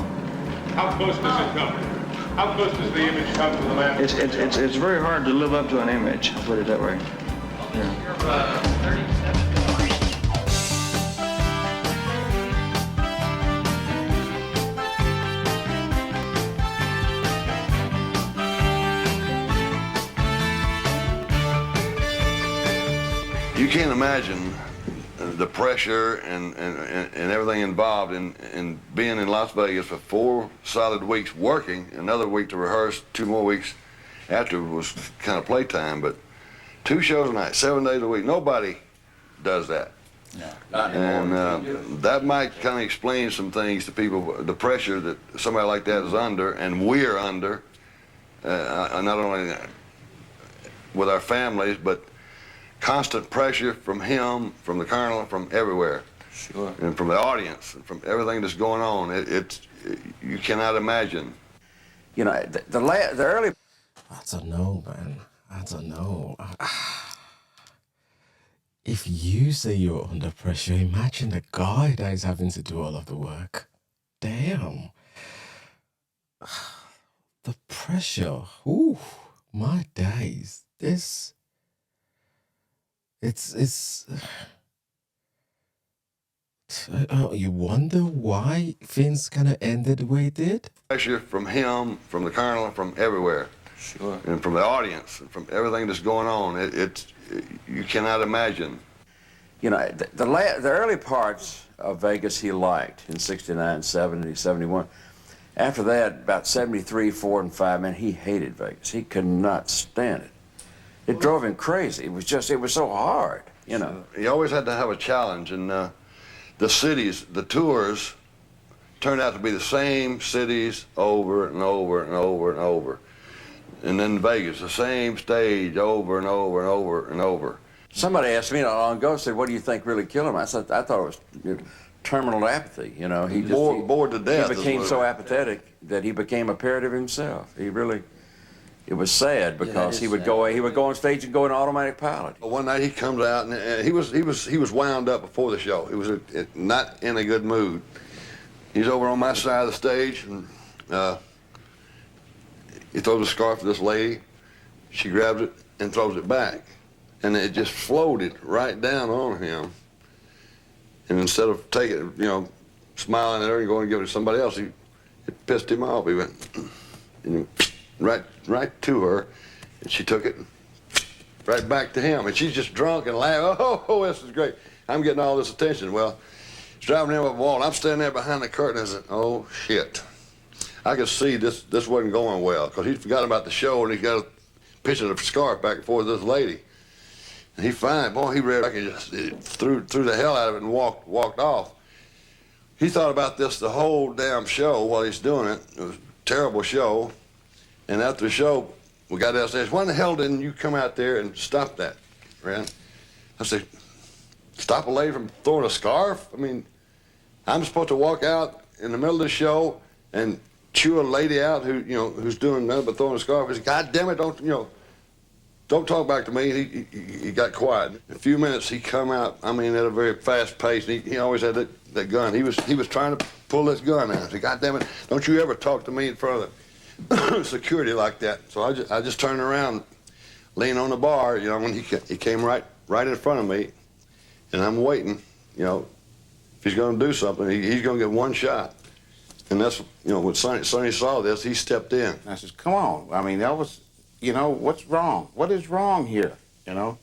[SPEAKER 12] How close does it come? How close does the image come to the man?
[SPEAKER 11] It's very hard to live up to an image, I'll put it that way. Yeah.
[SPEAKER 5] You can't imagine the pressure and everything involved in being in Las Vegas for 4 solid weeks working, another week to rehearse, 2 more weeks after was kind of playtime, but 2 shows a night, 7 days a week. Nobody does that. No, and that might kind of explain some things to people, the pressure that somebody like that is under, and we're under, not only with our families, but constant pressure from him, from the colonel, from everywhere.
[SPEAKER 6] Sure.
[SPEAKER 5] And from the audience, and from everything that's going on. You cannot imagine.
[SPEAKER 6] You know, the early...
[SPEAKER 1] I don't know, man. I don't know. If you say you're under pressure, imagine the guy that is having to do all of the work. Damn. The pressure. Ooh, my days. You wonder why things kind of ended the way it did?
[SPEAKER 5] Pressure from him, from the colonel, from everywhere.
[SPEAKER 6] Sure.
[SPEAKER 5] And from the audience, and from everything that's going on. You cannot imagine.
[SPEAKER 6] You know, the early parts of Vegas he liked in 69, 70, 71. After that, about 73, 4, and 5, man, he hated Vegas. He could not stand it. It drove him crazy. It was so hard, you know.
[SPEAKER 5] He always had to have a challenge, and the cities, the tours, turned out to be the same cities over and over and over and over. And then Vegas, the same stage over and over and over and over.
[SPEAKER 6] Somebody asked me not long ago, said, what do you think really killed him? I said, I thought it was terminal apathy, you know. He just
[SPEAKER 5] bored to death.
[SPEAKER 6] He became so apathetic that he became a parrot of himself. He really, it was sad because he would go on stage and go in automatic pilot.
[SPEAKER 5] One night he comes out and he was wound up before the show. He was not in a good mood. He's over on my side of the stage, and he throws a scarf to this lady. She grabs it and throws it back. And it just floated right down on him. And instead of taking it, you know, smiling at her and going to give it to somebody else, it pissed him off. He went right to her, and she took it right back to him. And she's just drunk and laughing. Oh, this is great. I'm getting all this attention. Well, he's driving him up the wall, and I'm standing there behind the curtain. I said, oh, shit. I could see this wasn't going well, because he forgot about the show, and he got a picture of the scarf back and forth with this lady. And he ran back and just threw the hell out of it and walked off. he thought about this the whole damn show while he's doing it. It was a terrible show. And after the show, we got downstairs. Why in the hell didn't you come out there and stop that, Rand? I said, stop a lady from throwing a scarf? I mean, I'm supposed to walk out in the middle of the show and chew a lady out who, you know, who's doing nothing but throwing a scarf. He said, God damn it, don't, you know, don't talk back to me. He got quiet. In a few minutes, he come out, I mean, at a very fast pace. He always had that gun. He was trying to pull this gun out. I said, God damn it, don't you ever talk to me in front of the security like that. So I just turned around, leaned on the bar, you know, when he came right in front of me, and I'm waiting, you know, if he's going to do something, he's going to get one shot. And that's, you know, when Sonny saw this, he stepped in.
[SPEAKER 8] I said, come on. I mean, Elvis, you know, what's wrong? What is wrong here, you know?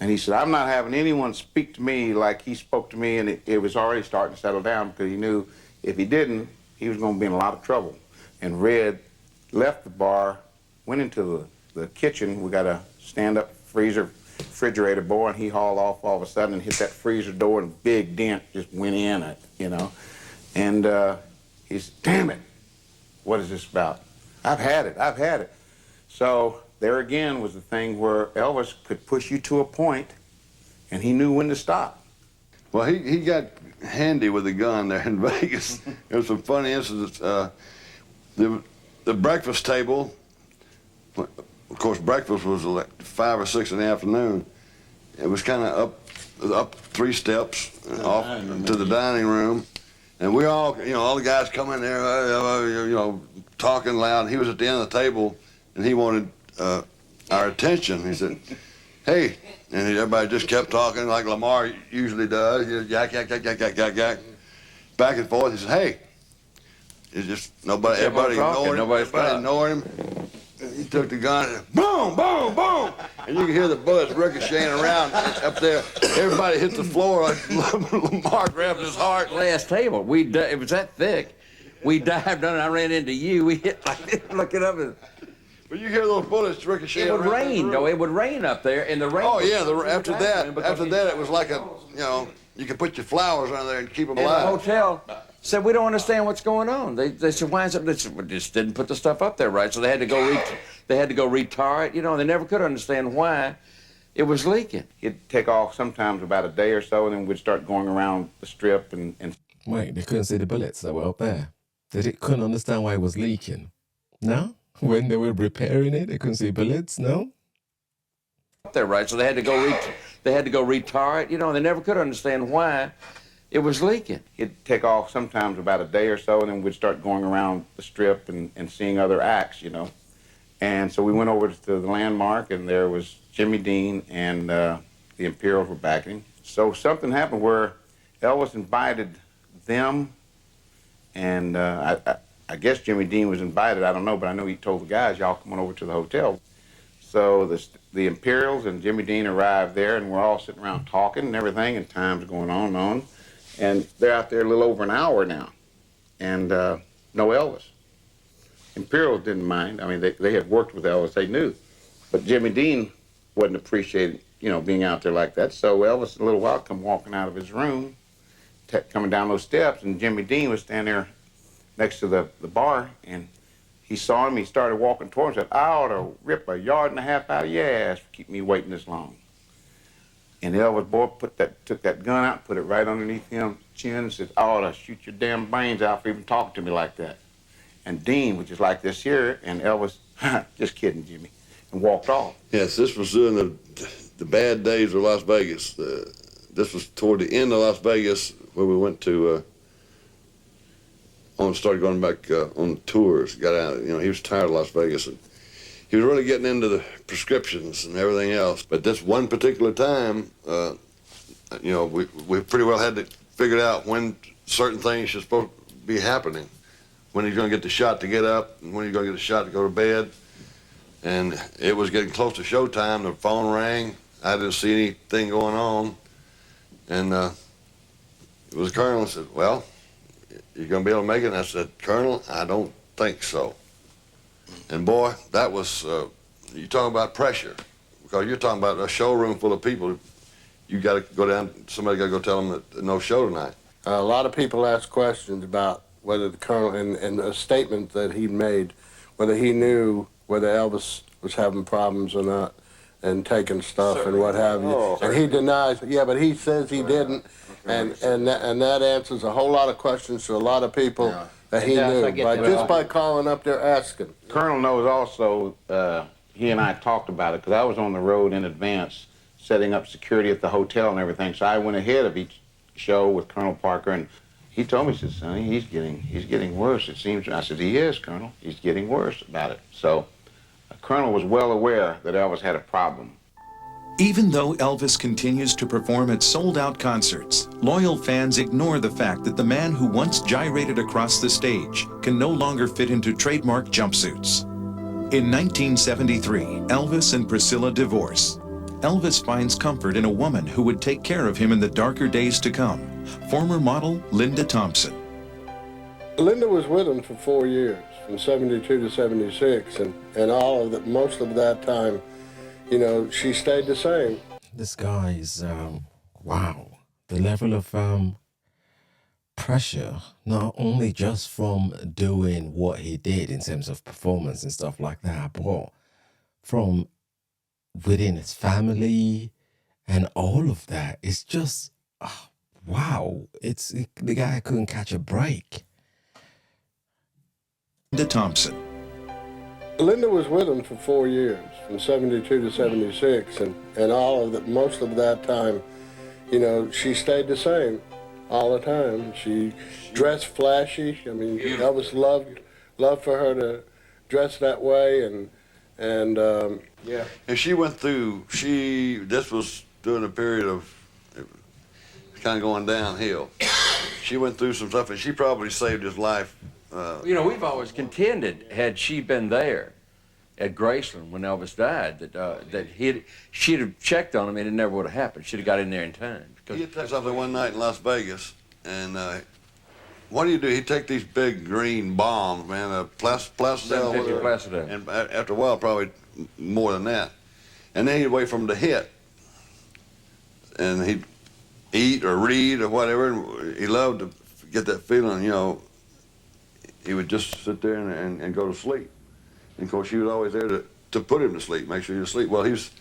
[SPEAKER 8] And he said, I'm not having anyone speak to me like he spoke to me, and it was already starting to settle down because he knew if he didn't, he was going to be in a lot of trouble. And Red left the bar, went into the kitchen. We got a stand-up refrigerator door, and he hauled off all of a sudden and hit that freezer door, and a big dent just went in it, you know? And he said, damn it, what is this about? I've had it. So there again was the thing where Elvis could push you to a point, and he knew when to stop.
[SPEAKER 5] Well, he got handy with a gun there in Vegas. There was some funny incidents. The breakfast table, of course, breakfast was like 5 or 6 in the afternoon. It was kind of up 3 steps off to the dining room. And we all, you know, all the guys come in there, you know, talking loud. He was at the end of the table, and he wanted our attention. He said, hey, and everybody just kept talking like Lamar usually does. You know, yak, yak, yak, yak, yak, yak, yak, back and forth. He said, hey. It's just everybody ignored him. He took the gun and boom, boom, boom. And you can hear the bullets ricocheting around up there. Everybody hit the floor like Lamar grabbed his heart.
[SPEAKER 6] Last table, it was that thick. We dived under, I ran into you. We hit like this, looking up and...
[SPEAKER 5] But you hear those bullets ricocheting around.
[SPEAKER 6] It would rain, though. It would rain up there, and the rain...
[SPEAKER 5] Oh, yeah, after that, it was like a, you know, you could put your flowers on there and keep them alive.
[SPEAKER 6] In the hotel... said, we don't understand what's going on. They said, why is it? They said, we just didn't put the stuff up there right. So they had to go retar it. You know, they never could understand why it was leaking.
[SPEAKER 8] It'd take off sometimes about a day or so, and then we'd start going around the strip and...
[SPEAKER 1] Wait, they couldn't see the bullets that were up there. They couldn't understand why it was leaking. No? When they were repairing it, they couldn't see bullets, no?
[SPEAKER 6] Up there right. So they had to go retar it. You know, they never could understand why it was leaking.
[SPEAKER 8] It'd take off sometimes about a day or so, and then we'd start going around the strip and seeing other acts, you know. And so we went over to the Landmark, and there was Jimmy Dean and the Imperials were backing. So something happened where Elvis invited them, and I guess Jimmy Dean was invited, I don't know, but I know he told the guys, y'all come on over to the hotel. So the Imperials and Jimmy Dean arrived there, and we're all sitting around talking and everything, and time's going on and on. And they're out there a little over an hour now, and no Elvis. Imperials didn't mind. I mean, they had worked with Elvis, they knew. But Jimmy Dean wasn't appreciating, you know, being out there like that. So Elvis, in a little while, come walking out of his room, coming down those steps, and Jimmy Dean was standing there next to the bar, and he saw him, he started walking towards him, and said, I ought to rip 1.5 yards out of your ass for keeping me waiting this long. And Elvis boy took that gun out, put it right underneath his chin, and said, I ought to shoot your damn brains out for even talking to me like that. And Dean, which is like this here, and Elvis, just kidding, Jimmy, and walked off.
[SPEAKER 5] Yes, this was during the bad days of Las Vegas. This was toward the end of Las Vegas where we went to, started going back on tours, got out, you know, he was tired of Las Vegas. And he was really getting into the prescriptions and everything else. But this one particular time, you know, we pretty well had to figure out when certain things were supposed to be happening. When he's going to get the shot to get up, and when he's going to get the shot to go to bed. And it was getting close to showtime. The phone rang. I didn't see anything going on. And it was the colonel and said, well, you going to be able to make it? And I said, Colonel, I don't think so. And boy, that was, you talking about pressure. Because you're talking about a showroom full of people. You got to go down, somebody got to go tell them that no show tonight.
[SPEAKER 4] A lot of people ask questions about whether the Colonel, and a statement that he made, whether he knew whether Elvis was having problems or not, and taking stuff and what have you. And he denies, yeah, but he says he didn't, and that answers a whole lot of questions to a lot of people that he knew, just by calling up there asking.
[SPEAKER 8] Colonel knows also, he and I talked about it, because I was on the road in advance, setting up security at the hotel and everything, so I went ahead of each show with Colonel Parker, and he told me, he said, Sonny, he's getting worse, it seems. I said, he is, Colonel. He's getting worse about it. So, Colonel was well aware that Elvis had a problem.
[SPEAKER 2] Even though Elvis continues to perform at sold-out concerts, loyal fans ignore the fact that the man who once gyrated across the stage can no longer fit into trademark jumpsuits. In 1973, Elvis and Priscilla divorce. Elvis finds comfort in a woman who would take care of him in the darker days to come, former model Linda Thompson.
[SPEAKER 4] Linda was with him for 4 years, from 72 to 76, and all of that, most of that time, you know, she stayed the same.
[SPEAKER 1] This guy is, wow. The level of pressure, not only just from doing what he did in terms of performance and stuff like that, but from within his family and all of that. It's just, wow. The guy couldn't catch a break.
[SPEAKER 2] Linda Thompson.
[SPEAKER 4] Linda was with him for 4 years, from 72 to 76, and all of that, most of that time, you know, she stayed the same all the time. She dressed flashy. I mean, Elvis loved for her to dress that way, and yeah.
[SPEAKER 5] And she went through, this was during a period of kind of going downhill. She went through some stuff, and she probably saved his life.
[SPEAKER 6] You know, we've always contended, had she been there at Graceland when Elvis died, that she'd have checked on him and it never would have happened. She'd have got in there in time.
[SPEAKER 5] He had something one night in Las Vegas, and what do? He'd take these big green bombs, man, Placidel, and after a while, probably more than that. And then he'd wait for them to hit, and he'd eat or read or whatever. And he loved to get that feeling, you know. He would just sit there and go to sleep. And of course, she was always there to put him to sleep, make sure he was asleep. Well, he was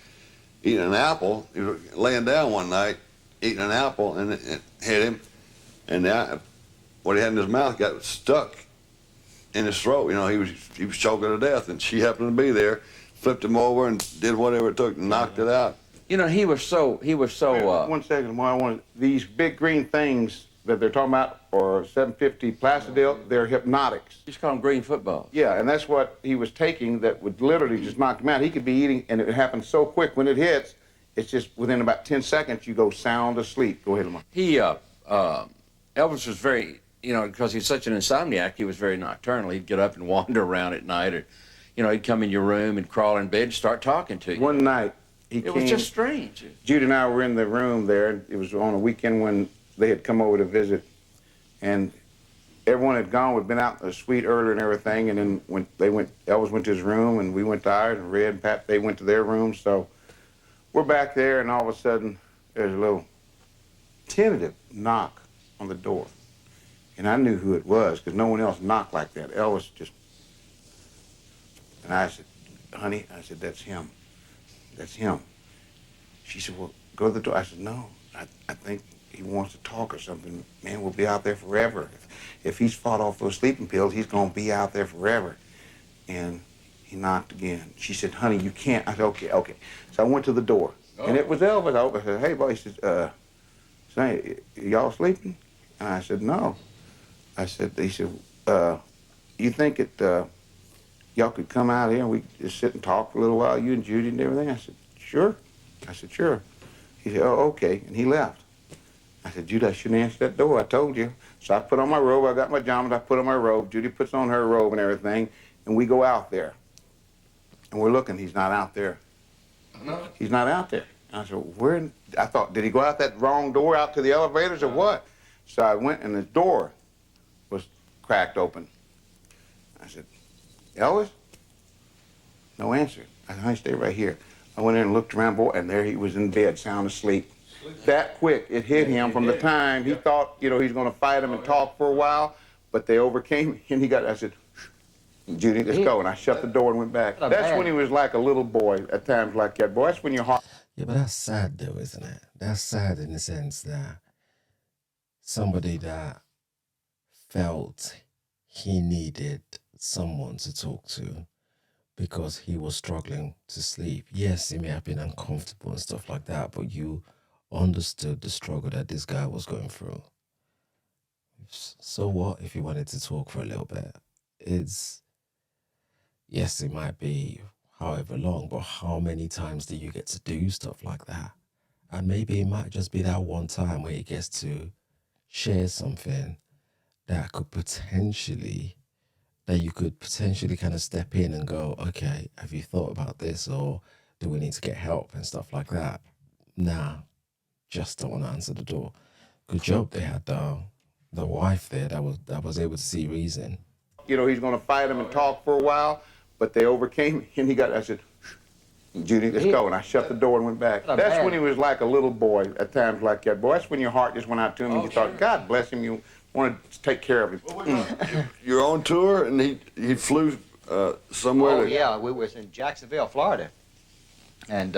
[SPEAKER 5] eating an apple. He was laying down one night, eating an apple, and it hit him. And what he had in his mouth got stuck in his throat. You know, he was choking to death, and she happened to be there, flipped him over, and did whatever it took and knocked it out.
[SPEAKER 6] You know, he was so.
[SPEAKER 8] 1 second, I want these big green things that they're talking about, or 750 Placidel, they're hypnotics.
[SPEAKER 6] You just call them green footballs.
[SPEAKER 8] Yeah, and that's what he was taking that would literally just knock him out. He could be eating, and it happens so quick when it hits, it's just within about 10 seconds, you go sound asleep. Go ahead, Lamar.
[SPEAKER 6] Elvis was very, you know, because he's such an insomniac, he was very nocturnal. He'd get up and wander around at night, or, you know, he'd come in your room and crawl in bed and start talking to you.
[SPEAKER 8] One night,
[SPEAKER 6] it was just strange.
[SPEAKER 8] Judy and I were in the room there. It was on a weekend when they had come over to visit, and everyone had gone. We'd been out in the suite earlier and everything, and then when Elvis went to his room, and we went to ours, and Red and Pat, they went to their room. So we're back there, and all of a sudden, there's a little tentative knock on the door. And I knew who it was, because no one else knocked like that. Elvis just, and I said, honey, I said, that's him. That's him. She said, well, go to the door. I said, no, I think he wants to talk or something. Man, we'll be out there forever. If he's fought off those sleeping pills, he's going to be out there forever. And he knocked again. She said, honey, you can't. I said, okay. So I went to the door. Oh. And it was Elvis. I said, hey, boy. He said, Sonny, y'all sleeping? And I said, no. He said, you think that y'all could come out here and we could just sit and talk for a little while, you and Judy and everything? I said, sure. Sure. He said, oh, okay. And he left. I said, Judy, I shouldn't answer that door. I told you. So I put on my robe. I got my pajamas. I put on my robe. Judy puts on her robe and everything. And we go out there. And we're looking. He's not out there. No. He's not out there. And I said, where? I thought, did he go out that wrong door out to the elevators or what? So I went, and the door was cracked open. I said, Elvis? No answer. I said, honey, stay right here. I went in and looked around, boy, and there he was in bed, sound asleep. that quick. It hit him from the time he thought, you know, he's going to fight him and talk for a while, but they overcame him, and he got, I said, Judy, let's go. And I shut the door and went back. That's when he was like a little boy at times like that. Boy, that's when your heart...
[SPEAKER 1] Yeah, but that's sad though, isn't it? That's sad in the sense that somebody that felt he needed someone to talk to because he was struggling to sleep. Yes, it may have been uncomfortable and stuff like that, but you understood the struggle that this guy was going through. So what if you wanted to talk for a little bit? Yes, it might be however long, but how many times do you get to do stuff like that? And maybe it might just be that one time where he gets to share something that you could potentially kind of step in and go, okay, have you thought about this, or do we need to get help and stuff like that? Nah, just don't want to answer the door. Good job they had the wife there that was able to see reason.
[SPEAKER 8] You know, he's going to fight him and talk for a while, but they overcame him, and he got, I said, Judy, let's go. And I shut the door and went back. That's when he was like a little boy at times like that. Boy, that's when your heart just went out to him and you thought, God bless him, you wanted to take care of him.
[SPEAKER 5] You're on tour, and he flew somewhere.
[SPEAKER 3] Oh, yeah, we was in Jacksonville, Florida. And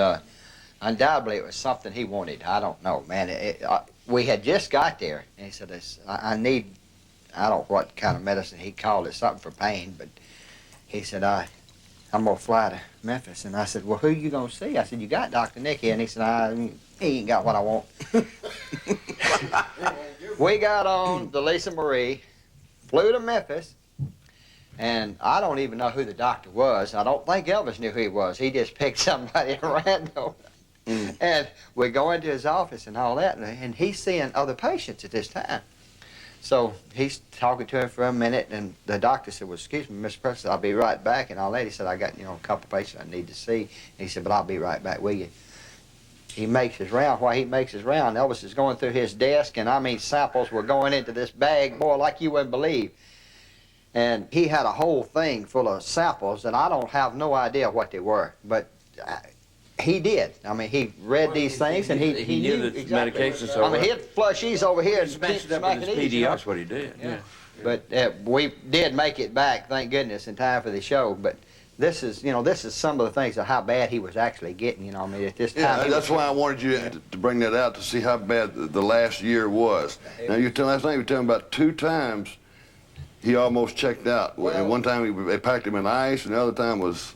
[SPEAKER 3] undoubtedly it was something he wanted. I don't know, man. We had just got there, and he said, I need, I don't know what kind of medicine he called it, something for pain, but he said, I'm going to fly to Memphis. And I said, well, who you going to see? I said, you got Dr. Nick here. And he said, he ain't got what I want. We got on the Lisa Marie, flew to Memphis, and I don't even know who the doctor was. I don't think Elvis knew who he was. He just picked somebody at random. And we go into his office and all that, and he's seeing other patients at this time. So he's talking to him for a minute, and the doctor said, well, excuse me, Mr. Presley, I'll be right back. And all that, he said, I got, a couple patients I need to see. And he said, but I'll be right back with you. He makes his round. While he makes his round, Elvis is going through his desk, and I mean, samples were going into this bag, boy, like you wouldn't believe. And he had a whole thing full of samples, and I don't have no idea what they were, but he did. I mean, he read these things, and he knew
[SPEAKER 6] the
[SPEAKER 3] exactly.
[SPEAKER 6] medications. So
[SPEAKER 3] I mean, he'd flush these over here and keep smacking these.
[SPEAKER 6] PD, that's what he did. Yeah.
[SPEAKER 3] But we did make it back, thank goodness, in time for the show. But this is, this is some of the things of how bad he was actually getting. I mean, at this time.
[SPEAKER 5] Yeah, that's why I wanted you to bring that out to see how bad the last year was. Now, last night you were telling about 2 times he almost checked out. Well, and one time they packed him in ice, and the other time was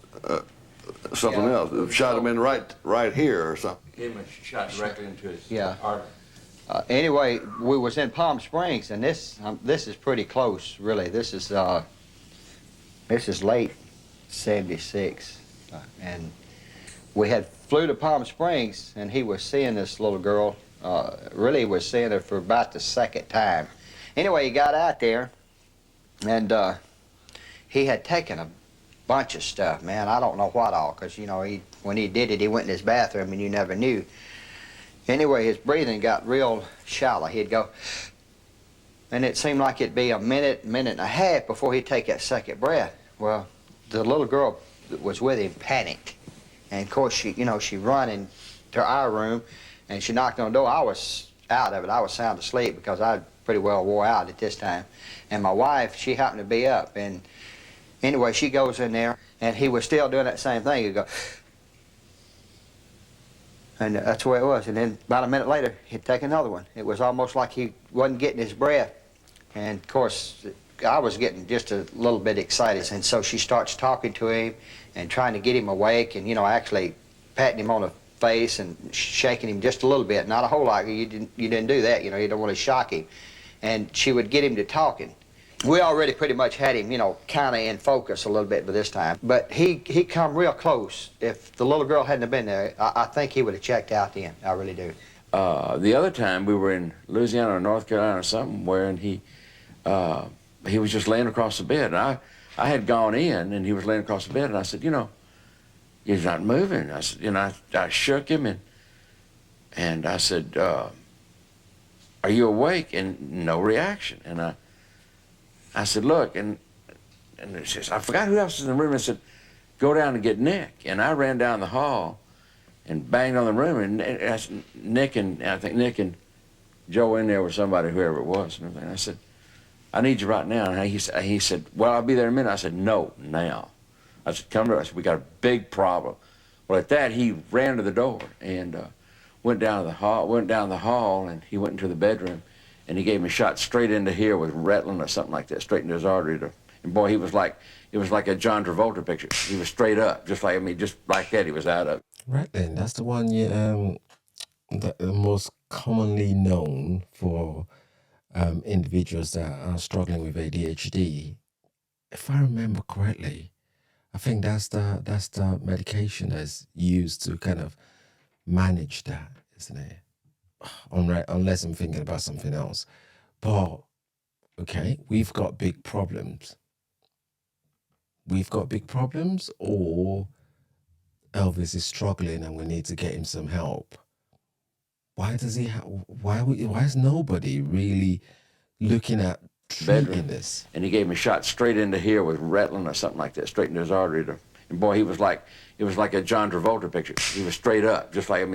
[SPEAKER 5] something else. It shot him in right here or something.
[SPEAKER 6] Gave him a shot directly into his
[SPEAKER 3] artery. Anyway, we was in Palm Springs, and this is pretty close, really. This is late '76, and we had flew to Palm Springs, and he was seeing this little girl. Really was seeing her for about the 2nd time. Anyway, he got out there, and he had taken a bunch of stuff, man. I don't know what all, because, when he did it, he went in his bathroom, and you never knew. Anyway, his breathing got real shallow. He'd go, and it seemed like it'd be a minute and a half before he'd take that second breath. Well, the little girl that was with him panicked. And of course, she run into our room, and she knocked on the door. I was out of it. I was sound asleep because I pretty well wore out at this time. And my wife, she happened to be up. And anyway, she goes in there, and he was still doing that same thing. He'd go, and that's the way it was. And then about a minute later, he'd take another one. It was almost like he wasn't getting his breath. And of course, I was getting just a little bit excited. And so she starts talking to him and trying to get him awake, and, actually patting him on the face and shaking him just a little bit. Not a whole lot. You didn't do that. You don't want to shock him. And she would get him to talking. We already pretty much had him, kind of in focus a little bit by this time. But he come real close. If the little girl hadn't have been there, I think he would have checked out then. I really do.
[SPEAKER 6] The other time we were in Louisiana or North Carolina or somewhere, and he was just laying across the bed. And I had gone in, and he was laying across the bed, and I said, he's not moving. I said, I shook him, and I said, are you awake? And no reaction. And I said, look, and he says, I forgot who else was in the room. I said, go down and get Nick. And I ran down the hall, and banged on the room, and I think Nick and Joe in there with somebody, whoever it was, and everything. I said, I need you right now. And he said, well, I'll be there in a minute. I said, no, now. I said, come to us. We got a big problem. Well, at that, he ran to the door and went down the hall, and he went into the bedroom, and he gave me a shot straight into here with Retlin or something like that, straight into his artery. And boy, it was like a John Travolta picture. He was straight up, just like that. He was out of it.
[SPEAKER 1] Right then, that's the one the most commonly known for individuals that are struggling with ADHD. If I remember correctly, I think that's the medication that's used to kind of manage that, isn't it? Unless I'm thinking about something else. But okay, we've got big problems. We've got big problems, or Elvis is struggling and we need to get him some help. Why does he? Why is nobody really looking at treating this?
[SPEAKER 6] And he gave me a shot straight into here with Retlin or something like that, straight into his artery. And boy, it was like a John Travolta picture. He was straight up, just like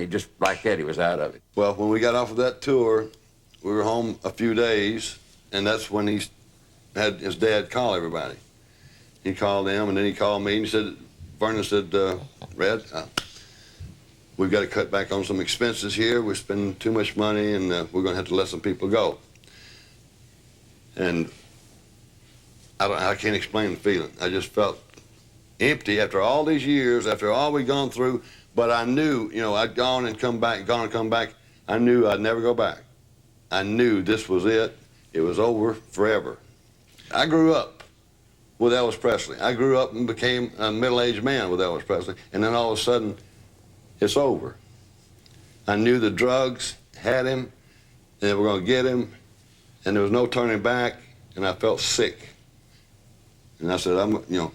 [SPEAKER 6] that. He was out of it.
[SPEAKER 5] Well, when we got off of that tour, we were home a few days, and that's when he had his dad call everybody. He called them, and then he called me, and he said, Vernon said, Red, we've got to cut back on some expenses here. We're spending too much money, and we're going to have to let some people go. And I can't explain the feeling. I just felt empty after all these years, after all we'd gone through. But I knew, I'd gone and come back. I knew I'd never go back. I knew this was it. It was over forever. I grew up with Elvis Presley. I grew up and became a middle-aged man with Elvis Presley. And then all of a sudden, it's over. I knew the drugs had him, and they were going to get him, and there was no turning back, and I felt sick. And I said, I'm going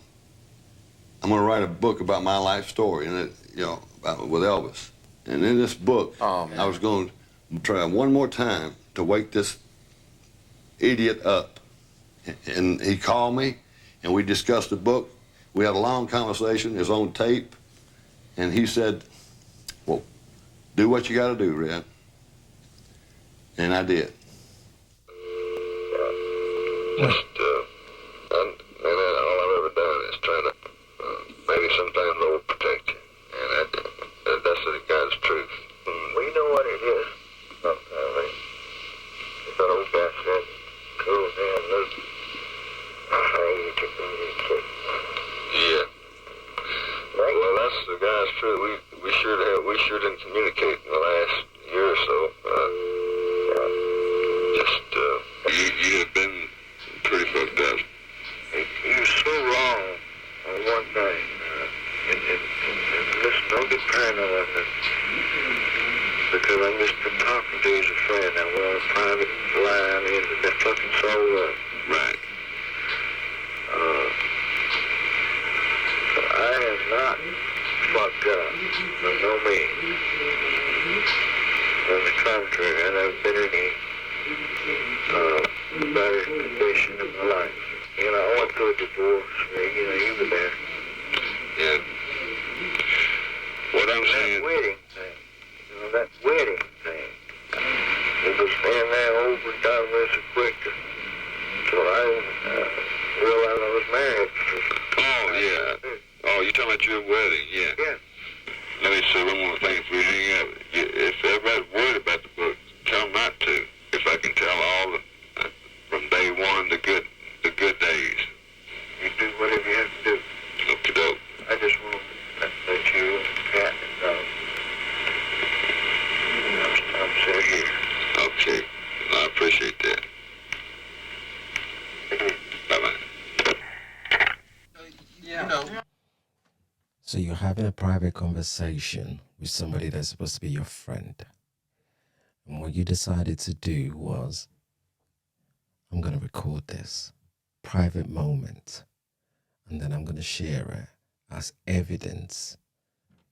[SPEAKER 5] to write a book about my life story, and with Elvis. And in this book, I was going to try one more time to wake this idiot up. And he called me, and we discussed the book. We had a long conversation. It was on tape. And he said, well, do what you got to do, Red. And I did.
[SPEAKER 13] All I've ever done is try to maybe sometimes overprotect you. And that's the God's truth. Well, you know what it is. That old guy said, cool down, look. Yeah. Well, that's the God's truth. We sure didn't communicate in the last year or so. You have been pretty fucked up. He was so wrong on one thing. And listen, don't get paranoid. Because I'm just been talking to you as a friend. I went on a private line into that fucking soul up. Right. I am not fucked up. By no means. On the contrary, and I've been in a better condition in my life. I went through a divorce. You were there. Yeah. What I'm saying... That wedding thing. It was staying there over and done with so quick until I realized I was married. Oh, yeah. Oh, you're talking about your wedding, yeah. Yeah. Let me say one more thing before we hang up. If everybody's worried about the book, tell them not to. If I can tell all from day one the good days. You do whatever you have to do. Okey-doke. I just want to let you and Pat and I'm still here. Okay. I appreciate that. Bye-bye.
[SPEAKER 1] Yeah. So you're having a private conversation with somebody that's supposed to be your friend. And what you decided to do was, I'm going to record this private moment, and then I'm going to share it as evidence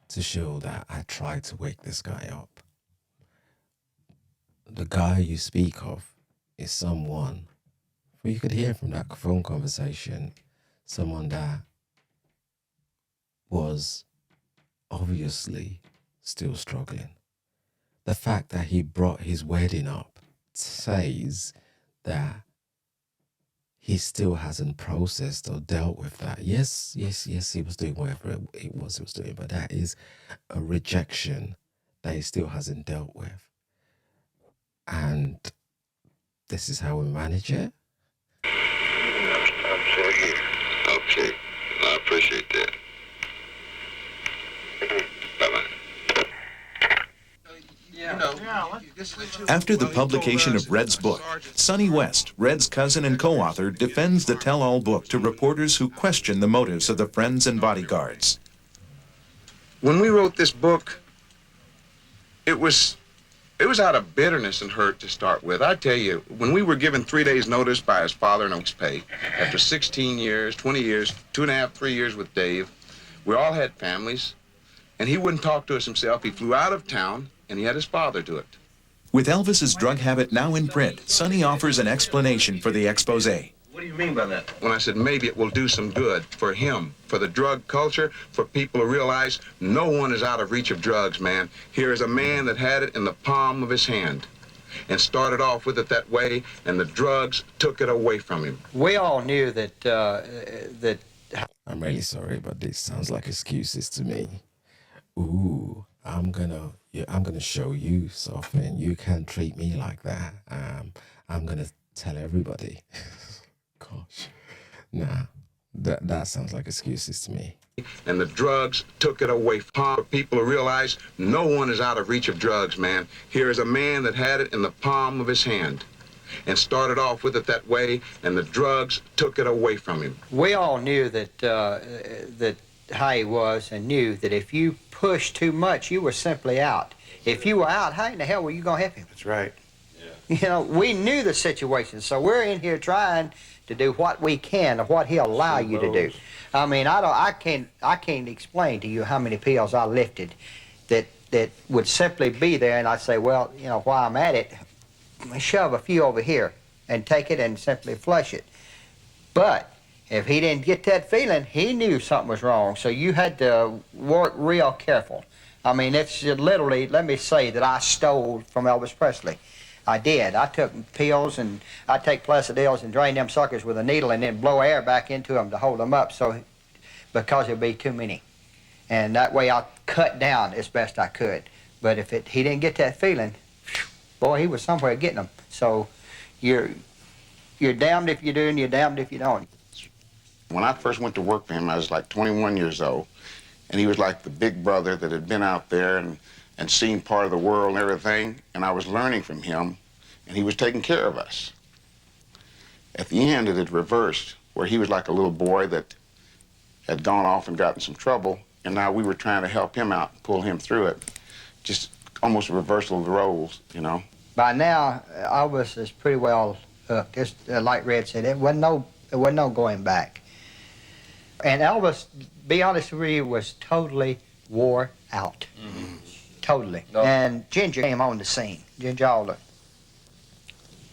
[SPEAKER 1] to show that I tried to wake this guy up. The guy you speak of is someone, well, you could hear from that phone conversation, someone that was obviously still struggling. The fact that he brought his wedding up says that he still hasn't processed or dealt with that. Yes, he was doing whatever it was he was doing, but that is a rejection that he still hasn't dealt with. And this is how we manage it.
[SPEAKER 13] I'm still here. Okay. I appreciate that.
[SPEAKER 2] After the publication of Red's book, Sonny West, Red's cousin and co-author, defends the tell-all book to reporters who question the motives of the friends and bodyguards.
[SPEAKER 8] When we wrote this book, it was out of bitterness and hurt to start with. I tell you, when we were given 3 days notice by his father and a week's pay, after 16 years, 20 years, 2.5, 3 years with Dave, we all had families, and he wouldn't talk to us himself. He flew out of town, and he had his father do it.
[SPEAKER 2] With Elvis's drug habit now in print, Sonny offers an explanation for the expose.
[SPEAKER 8] What do you mean by that? When I said maybe it will do some good for him, for the drug culture, for people to realize no one is out of reach of drugs, man. Here is a man that had it in the palm of his hand and started off with it that way, and the drugs took it away from him.
[SPEAKER 3] We all knew that
[SPEAKER 1] I'm really sorry, but this sounds like excuses to me. Ooh, I'm gonna show you something. You can't treat me like that. I'm gonna tell everybody. Gosh, nah, that sounds like excuses to me.
[SPEAKER 8] And the drugs took it away from people to realize no one is out of reach of drugs, man. Here is a man that had it in the palm of his hand and started off with it that way, and the drugs took it away from him.
[SPEAKER 3] We all knew that how he was, and knew that if you pushed too much, you were simply out. If you were out, how in the hell were you going to help him?
[SPEAKER 8] That's right.
[SPEAKER 3] You know, we knew the situation, so we're in here trying to do what we can of what he'll allow you to do. I mean, I can't explain to you how many pills I lifted that would simply be there, and I'd say, well, you know, while I'm at it, shove a few over here and take it and simply flush it. But if he didn't get that feeling, he knew something was wrong, so you had to work real careful. I mean, it's literally, let me say that I stole from Elvis Presley. I did. I took pills, and I'd take Placidils and drain them suckers with a needle and then blow air back into them to hold them up, so because there'd be too many. And that way I cut down as best I could. But if he didn't get that feeling, boy, he was somewhere getting them. So you're damned if you do and you're damned if you don't.
[SPEAKER 8] When I first went to work for him, I was like 21 years old, and he was like the big brother that had been out there and seen part of the world and everything, and I was learning from him, and he was taking care of us. At the end, it had reversed, where he was like a little boy that had gone off and gotten some trouble, and now we were trying to help him out, pull him through it. Just almost a reversal of the roles, you know.
[SPEAKER 3] By now, Elvis is pretty well hooked. It's, like Red said, it wasn't no going back. And Elvis, be honest with you, was totally wore out. Mm-hmm. Totally. No. And Ginger came on the scene, Ginger Alder.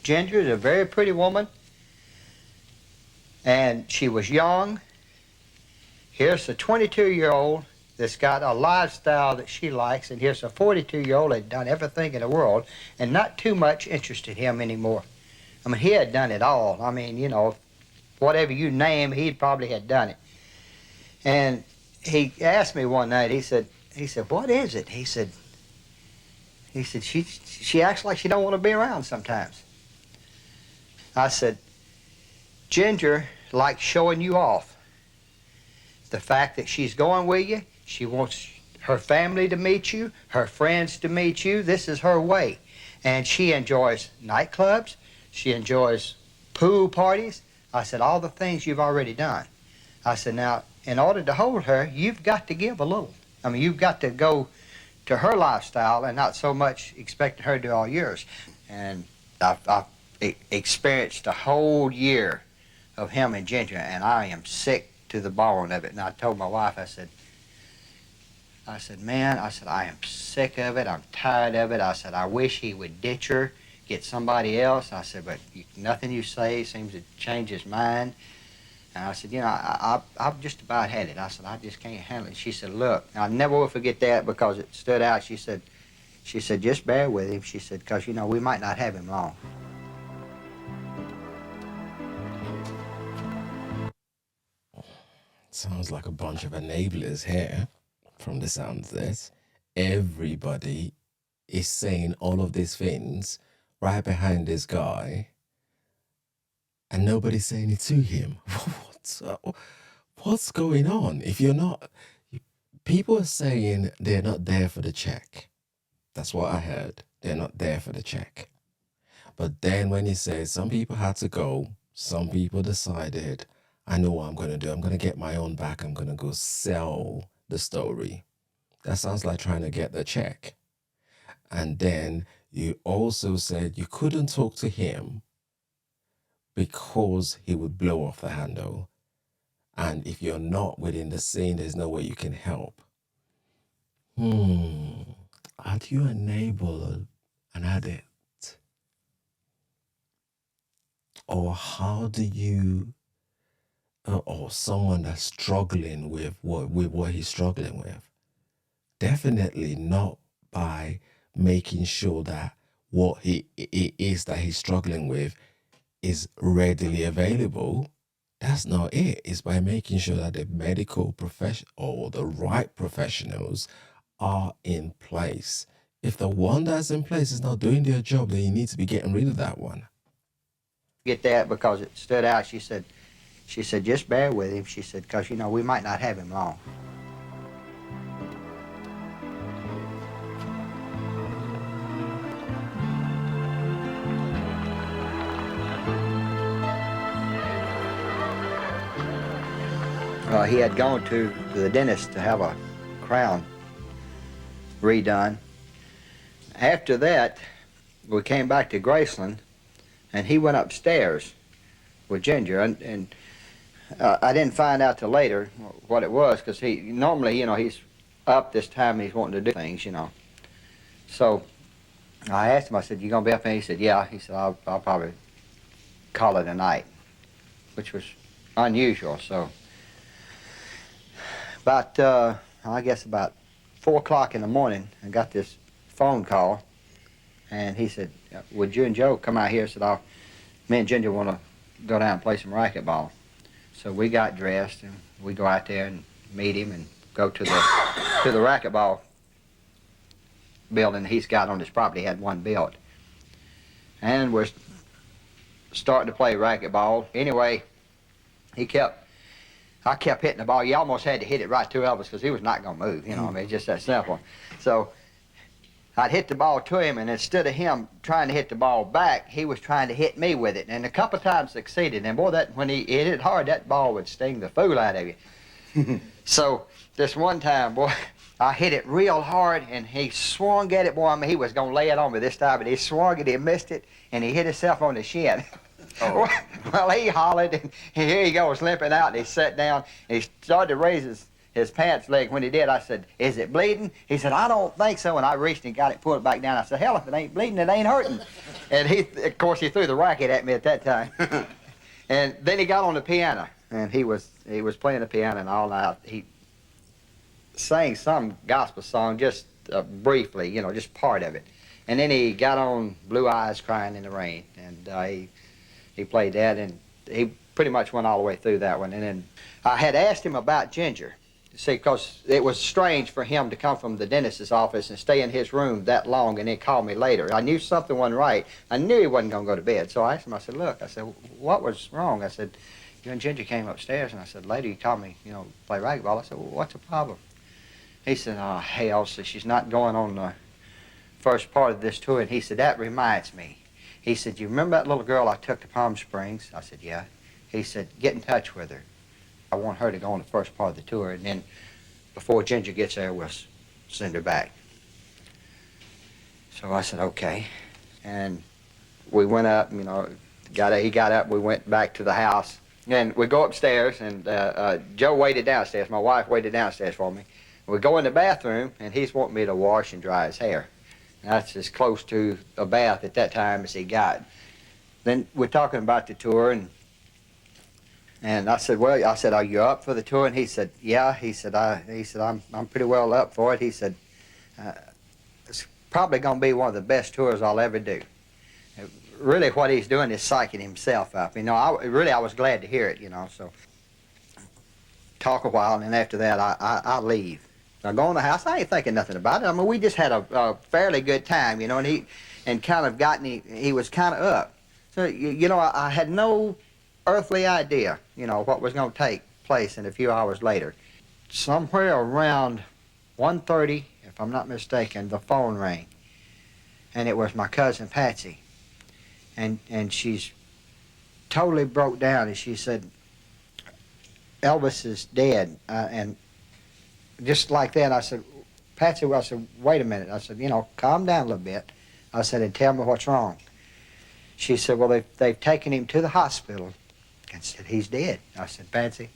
[SPEAKER 3] Ginger is a very pretty woman, and she was young. Here's a 22-year-old that's got a lifestyle that she likes, and here's a 42-year-old that had done everything in the world and not too much interested him anymore. I mean, he had done it all. I mean, you know, whatever you name, he probably had done it. And he asked me one night, he said, what is it? He said, she acts like she don't want to be around sometimes. I said, Ginger likes showing you off. The fact that she's going with you, she wants her family to meet you, her friends to meet you. This is her way. And she enjoys nightclubs. She enjoys pool parties. I said, all the things you've already done. I said, now, in order to hold her, you've got to give a little. I mean, you've got to go to her lifestyle and not so much expecting her to do all yours. And I've experienced a whole year of him and Ginger, and I am sick to the bone of it. And I told my wife, I said, man, I am sick of it. I'm tired of it. I said, I wish he would ditch her, get somebody else. I said, but nothing you say seems to change his mind. And I said, you know, I've just about had it. I said, I just can't handle it. She said, look, I never will forget that because it stood out. She said, just bear with him. She said, because, you know, we might not have him long.
[SPEAKER 1] Sounds like a bunch of enablers here from the sound of this. Everybody is saying all of these things right behind this guy, and nobody's saying it to him. What's going on? If you're not, people are saying they're not there for the check. That's what I heard. They're not there for the check. But then when he says some people had to go, some people decided, I know what I'm going to do. I'm going to get my own back. I'm going to go sell the story. That sounds like trying to get the check. And then you also said you couldn't talk to him because he would blow off the handle. And if you're not within the scene, there's no way you can help. How do you enable an addict? Or how do you, or someone that's struggling with what he's struggling with? Definitely not by making sure that what it is that he's struggling with is readily available. That's not it. It's by making sure that the medical profession or the right professionals are in place. If the one that's in place is not doing their job, then you need to be getting rid of that one.
[SPEAKER 3] Get that because it stood out. She said, just bear with him. She said, because, you know, we might not have him long. He had gone to the dentist to have a crown redone. After that, we came back to Graceland, and he went upstairs with Ginger, and I didn't find out till later what it was, because he normally, you know, he's up this time, he's wanting to do things, you know. So I asked him, I said, you gonna be up? And he said, yeah. He said, I'll probably call it a night, which was unusual. So about, I guess about 4 o'clock in the morning, I got this phone call, and he said, would you and Joe come out here? I said, me and Ginger want to go down and play some racquetball. So we got dressed, and we go out there and meet him and go to the racquetball building he's got on his property. He had one built. And we're starting to play racquetball. Anyway, I kept hitting the ball. You almost had to hit it right to Elvis because he was not going to move, you know. I mean, it's just that simple. So I'd hit the ball to him, and instead of him trying to hit the ball back, he was trying to hit me with it. And a couple of times succeeded. And boy, when he hit it hard, that ball would sting the fool out of you. So this one time, boy, I hit it real hard, and he swung at it, boy. I mean, he was going to lay it on me this time, but he swung it, he missed it, and he hit himself on the shin. Oh. Well, he hollered, and here he goes limping out, and he sat down, and he started to raise his pants leg. When he did, I said, is it bleeding? He said, I don't think so, and I reached and got it, pulled it back down. I said, hell, if it ain't bleeding, it ain't hurting. And of course, he threw the racket at me at that time. And then he got on the piano, and he was playing the piano, and all night he sang some gospel song, just briefly, you know, just part of it. And then he got on Blue Eyes Crying in the Rain, and he played that, and he pretty much went all the way through that one. And then I had asked him about Ginger, see, because it was strange for him to come from the dentist's office and stay in his room that long and then call me later. I knew something wasn't right. I knew he wasn't going to go to bed. So I asked him, I said, look, I said, what was wrong? I said, you and Ginger came upstairs, and I said, later you called me, you know, play racquetball. I said, well, what's the problem? He said, oh, hell, so she's not going on the first part of this tour. And he said, that reminds me. He said, you remember that little girl I took to Palm Springs? I said, yeah. He said, get in touch with her. I want her to go on the first part of the tour, and then before Ginger gets there, we'll send her back. So I said, okay. And we went up, you know, he got up, we went back to the house. And we go upstairs, and Joe waited downstairs. My wife waited downstairs for me. We go in the bathroom, and he's wanting me to wash and dry his hair. That's as close to a bath at that time as he got. Then we're talking about the tour, and And I said, well, I said, are you up for the tour? And he said, yeah. He said, I'm pretty well up for it. He said, it's probably going to be one of the best tours I'll ever do. Really, what he's doing is psyching himself up. You know, I was glad to hear it, you know, so talk a while, and then after that, I leave. I go in the house, I ain't thinking nothing about it. I mean, we just had a fairly good time, you know, and kind of he was kind of up. So, you know, I had no earthly idea, you know, what was going to take place in a few hours later. Somewhere around 1:30, if I'm not mistaken, the phone rang, and it was my cousin Patsy, and she's totally broke down, and she said, Elvis is dead, and just like that, I said, Patsy, well, I said, wait a minute. I said, you know, calm down a little bit. I said, and tell me what's wrong. She said, well, they've taken him to the hospital and said, he's dead. I said, Patsy,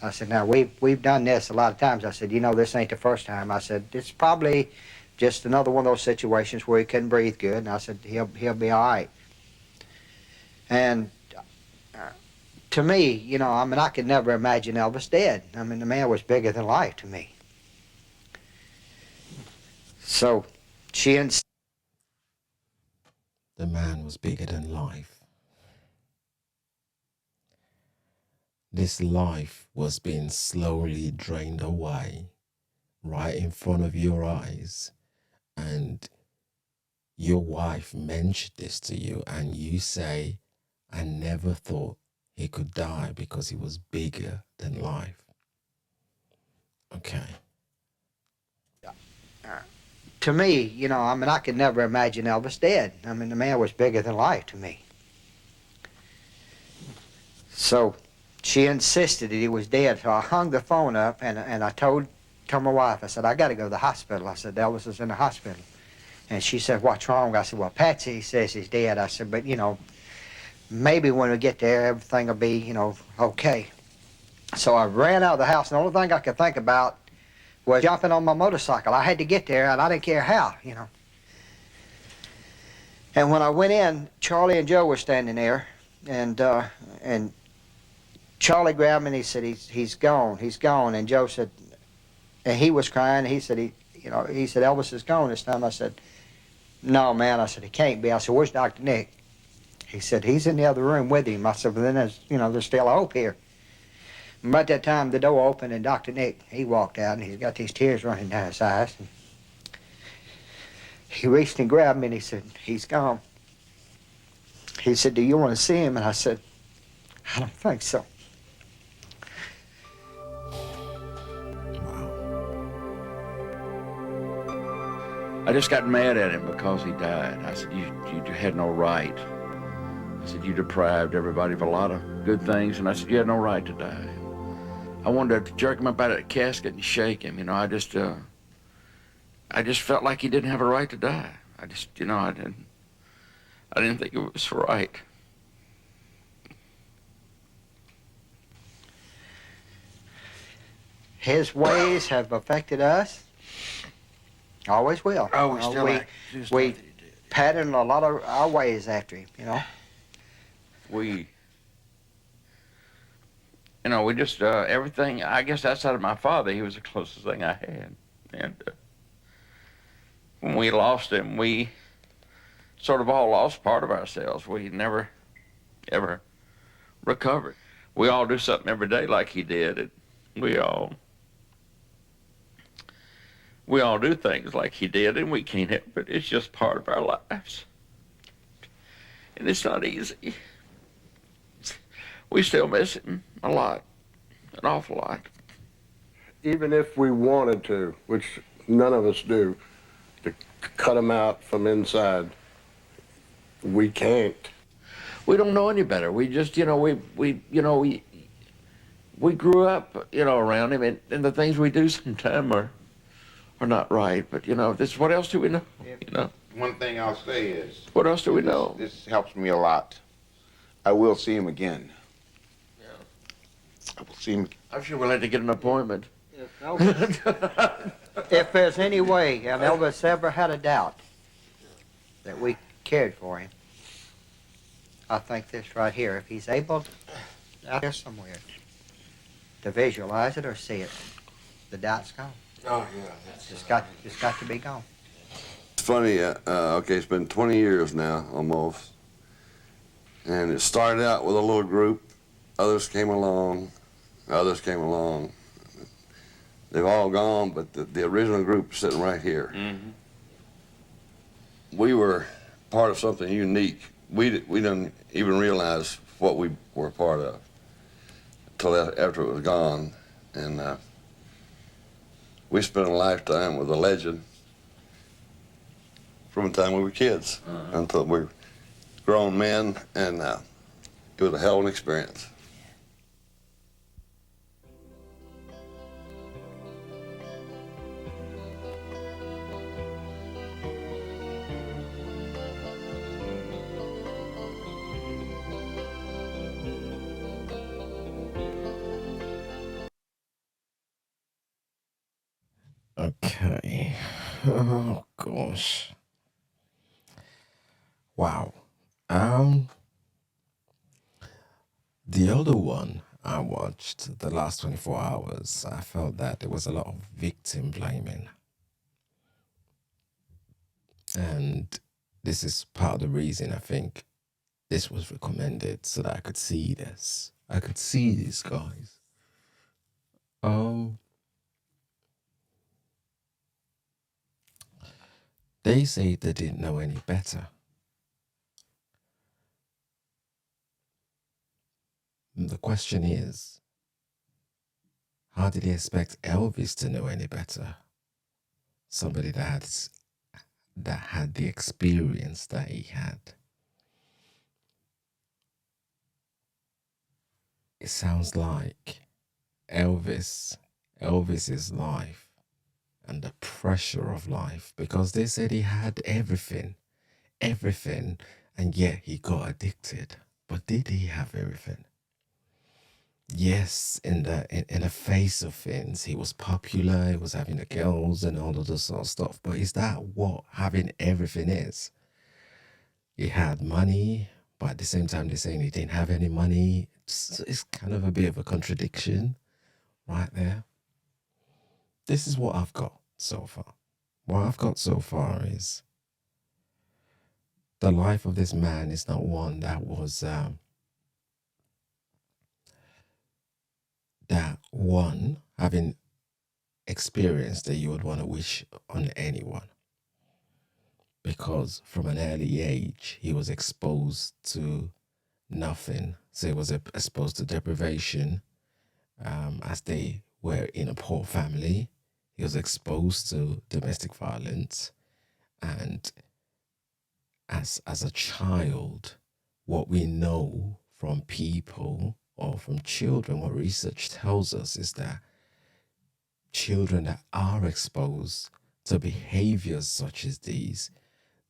[SPEAKER 3] I said, now, we've done this a lot of times. I said, you know, this ain't the first time. I said, it's probably just another one of those situations where he couldn't breathe good. And I said, he'll be all right. And to me, you know, I mean, I could never imagine Elvis dead. I mean, the man was bigger than life to me. So she insisted.
[SPEAKER 1] The man was bigger than life. This life was being slowly drained away right in front of your eyes, and your wife mentioned this to you, and you say, I never thought he could die because he was bigger than life. Okay.
[SPEAKER 3] To me, you know, I mean, I could never imagine Elvis dead. I mean, the man was bigger than life to me. So she insisted that he was dead, so I hung the phone up, and I told my wife, I said, I got to go to the hospital. I said, Elvis is in the hospital. And she said, what's wrong? I said, well, Patsy says he's dead. I said, but, you know, maybe when we get there, everything will be, you know, okay. So I ran out of the house, and the only thing I could think about was jumping on my motorcycle. I had to get there, and I didn't care how, you know. And when I went in, Charlie and Joe were standing there, and Charlie grabbed me and he said, he's gone, he's gone. And Joe said, and he was crying. He said, he said, Elvis is gone this time. I said, no, man. I said, he can't be. I said, where's Dr. Nick? He said, he's in the other room with him. I said, well, then there's still hope here. About that time, the door opened, and Dr. Nick, he walked out, and he's got these tears running down his eyes. And he reached and grabbed me, and he said, he's gone. He said, do you want to see him? And I said, I don't think so.
[SPEAKER 6] I just got mad at him because he died. I said, you had no right. I said, you deprived everybody of a lot of good things, and I said, you had no right to die. I wanted to jerk him up out of the casket and shake him. You know, I just felt like he didn't have a right to die. I didn't think it was right.
[SPEAKER 3] His ways have affected us. Always will.
[SPEAKER 6] Oh,
[SPEAKER 3] we pattern a lot of our ways after him, you know.
[SPEAKER 6] We just, everything, I guess outside of my father, he was the closest thing I had. And when we lost him, we sort of all lost part of ourselves. We never, ever recovered. We all do something every day like he did. And we all do things like he did, and we can't help it. It's just part of our lives. And it's not easy. We still miss him a lot, an awful lot.
[SPEAKER 4] Even if we wanted to, which none of us do, to cut him out from inside, we can't.
[SPEAKER 6] We don't know any better. We just, we grew up, around him, and the things we do sometimes are not right. But what else do we know?
[SPEAKER 8] One thing I'll say is,
[SPEAKER 6] what else do we know?
[SPEAKER 8] This helps me a lot. I will see him again. I will see him.
[SPEAKER 6] I'm sure we'll have to get an appointment.
[SPEAKER 3] If there's any way Elvis ever had a doubt that we cared for him, I think this right here. If he's able out there somewhere to visualize it or see it. The doubt's gone.
[SPEAKER 1] Oh yeah,
[SPEAKER 3] It's got to be gone.
[SPEAKER 5] It's funny, okay, it's been 20 years now, almost. And it started out with a little group. Others came along. They've all gone, but the original group is sitting right here.
[SPEAKER 6] Mm-hmm.
[SPEAKER 5] We were part of something unique. We didn't even realize what we were part of until after it was gone. And we spent a lifetime with a legend from the time we were kids until we were grown men, and it was a hell of an experience.
[SPEAKER 1] Okay. Oh gosh. Wow. The other one I watched the last 24 hours, I felt that there was a lot of victim blaming. And this is part of the reason I think this was recommended so that I could see this. I could see these guys. They say they didn't know any better. The question is, how did he expect Elvis to know any better? Somebody that had the experience that he had. It sounds like Elvis's life and the pressure of life, because they said he had everything, and yet he got addicted. But did he have everything? Yes, in the face of things, he was popular, he was having the girls and all of this sort of stuff. But is that what having everything is? He had money, but at the same time they're saying he didn't have any money. It's kind of a bit of a contradiction right there. This is what I've got so far. What I've got so far is the life of this man is not one that was that one having experience that you would want to wish on anyone, because from an early age he was exposed to nothing. So he was exposed to deprivation, as they were in a poor family. He was exposed to domestic violence, and as a child, what we know from people or from children, what research tells us is that children that are exposed to behaviors such as these,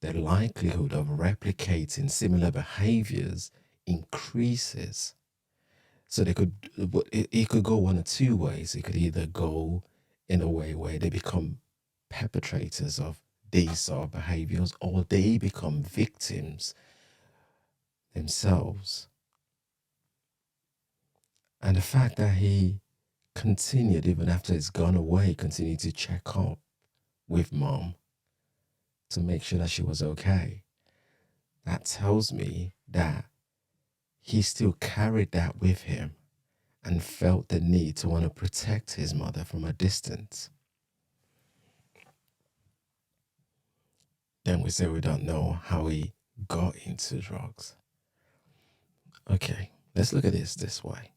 [SPEAKER 1] the likelihood of replicating similar behaviors increases. So it could go one of two ways. It could either go in a way where they become perpetrators of these sort of behaviors, or they become victims themselves. And the fact that he continued, even after he's gone away, continued to check up with mom to make sure that she was okay, that tells me that he still carried that with him and felt the need to want to protect his mother from a distance. Then we say we don't know how he got into drugs. Okay, let's look at this way.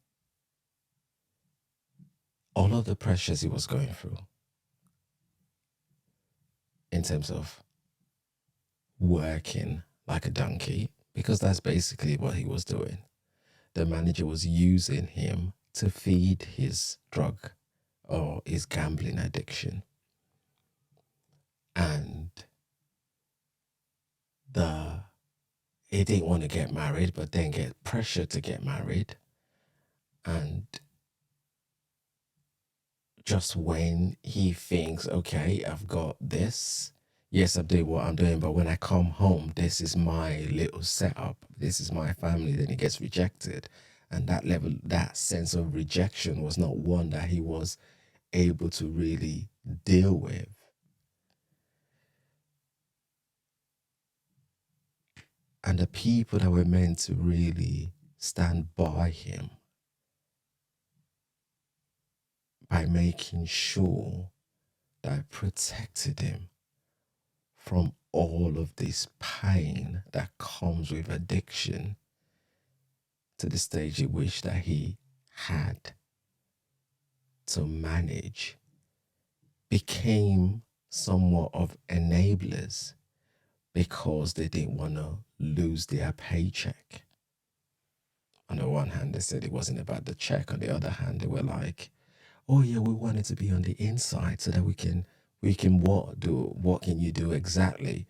[SPEAKER 1] All of the pressures he was going through in terms of working like a donkey, because that's basically what he was doing. The manager was using him to feed his drug or his gambling addiction. And he didn't want to get married, but then get pressured to get married. And just when he thinks, okay, I've got this, yes, I'm doing what I'm doing, but when I come home, this is my little setup, this is my family, then he gets rejected. And that level, that sense of rejection was not one that he was able to really deal with. And the people that were meant to really stand by him by making sure that I protected him from all of this pain that comes with addiction to the stage in which that he had to manage, became somewhat of enablers because they didn't want to lose their paycheck. On the one hand, they said it wasn't about the check. On the other hand, they were like, oh yeah, we want it to be on the inside so that we can what can you do exactly?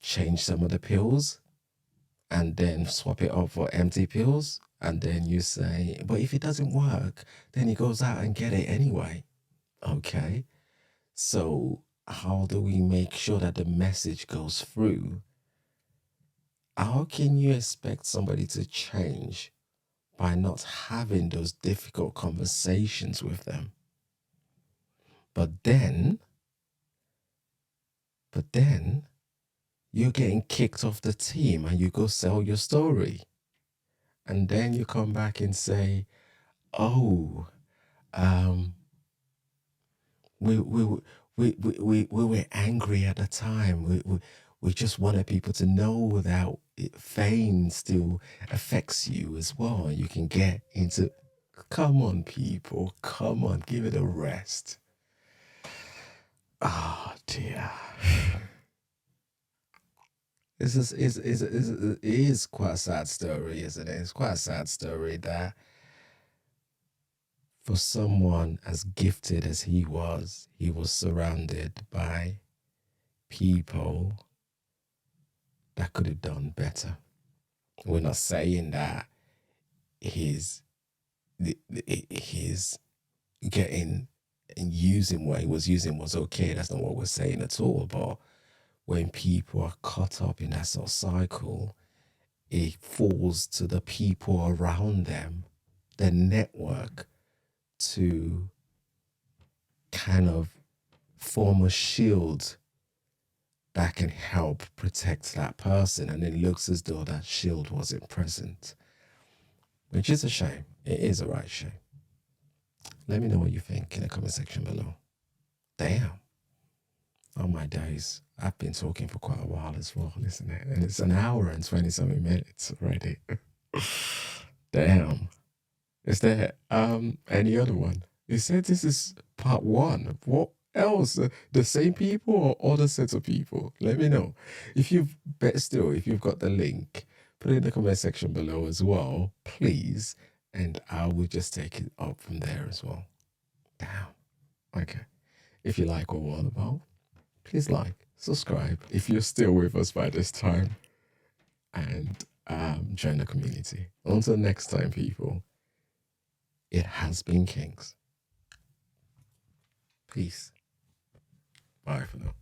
[SPEAKER 1] Change some of the pills and then swap it up for empty pills. And then you say, but if it doesn't work, then he goes out and get it anyway. Okay. So how do we make sure that the message goes through? How can you expect somebody to change by not having those difficult conversations with them? But then you're getting kicked off the team and you go sell your story. And then you come back and say, oh, we were angry at the time. We just wanted people to know that fame still affects you as well. You can get into, come on, people, come on, give it a rest. Oh, dear. It is quite a sad story, isn't it? It's quite a sad story that for someone as gifted as he was surrounded by people that could have done better. We're not saying that his getting and using what he was using was okay. That's not what we're saying at all. But when people are caught up in that sort of cycle, it falls to the people around them, the network, to kind of form a shield that can help protect that person. And it looks as though that shield wasn't present, which is a shame. It is a right shame. Let me know what you think in the comment section below. Damn. Oh my days. I've been talking for quite a while as well, isn't it? And it's an hour and 20-something minutes already. Damn. Is there any other one? You said this is part one. What else? The same people or other sets of people? Let me know. If you've got the link, put it in the comment section below as well, please. And I will just take it up from there as well. Damn. Okay. If you like what we're all about, please like, subscribe if you're still with us by this time, and join the community. Until next time, people, it has been Kings. Peace. Bye for now.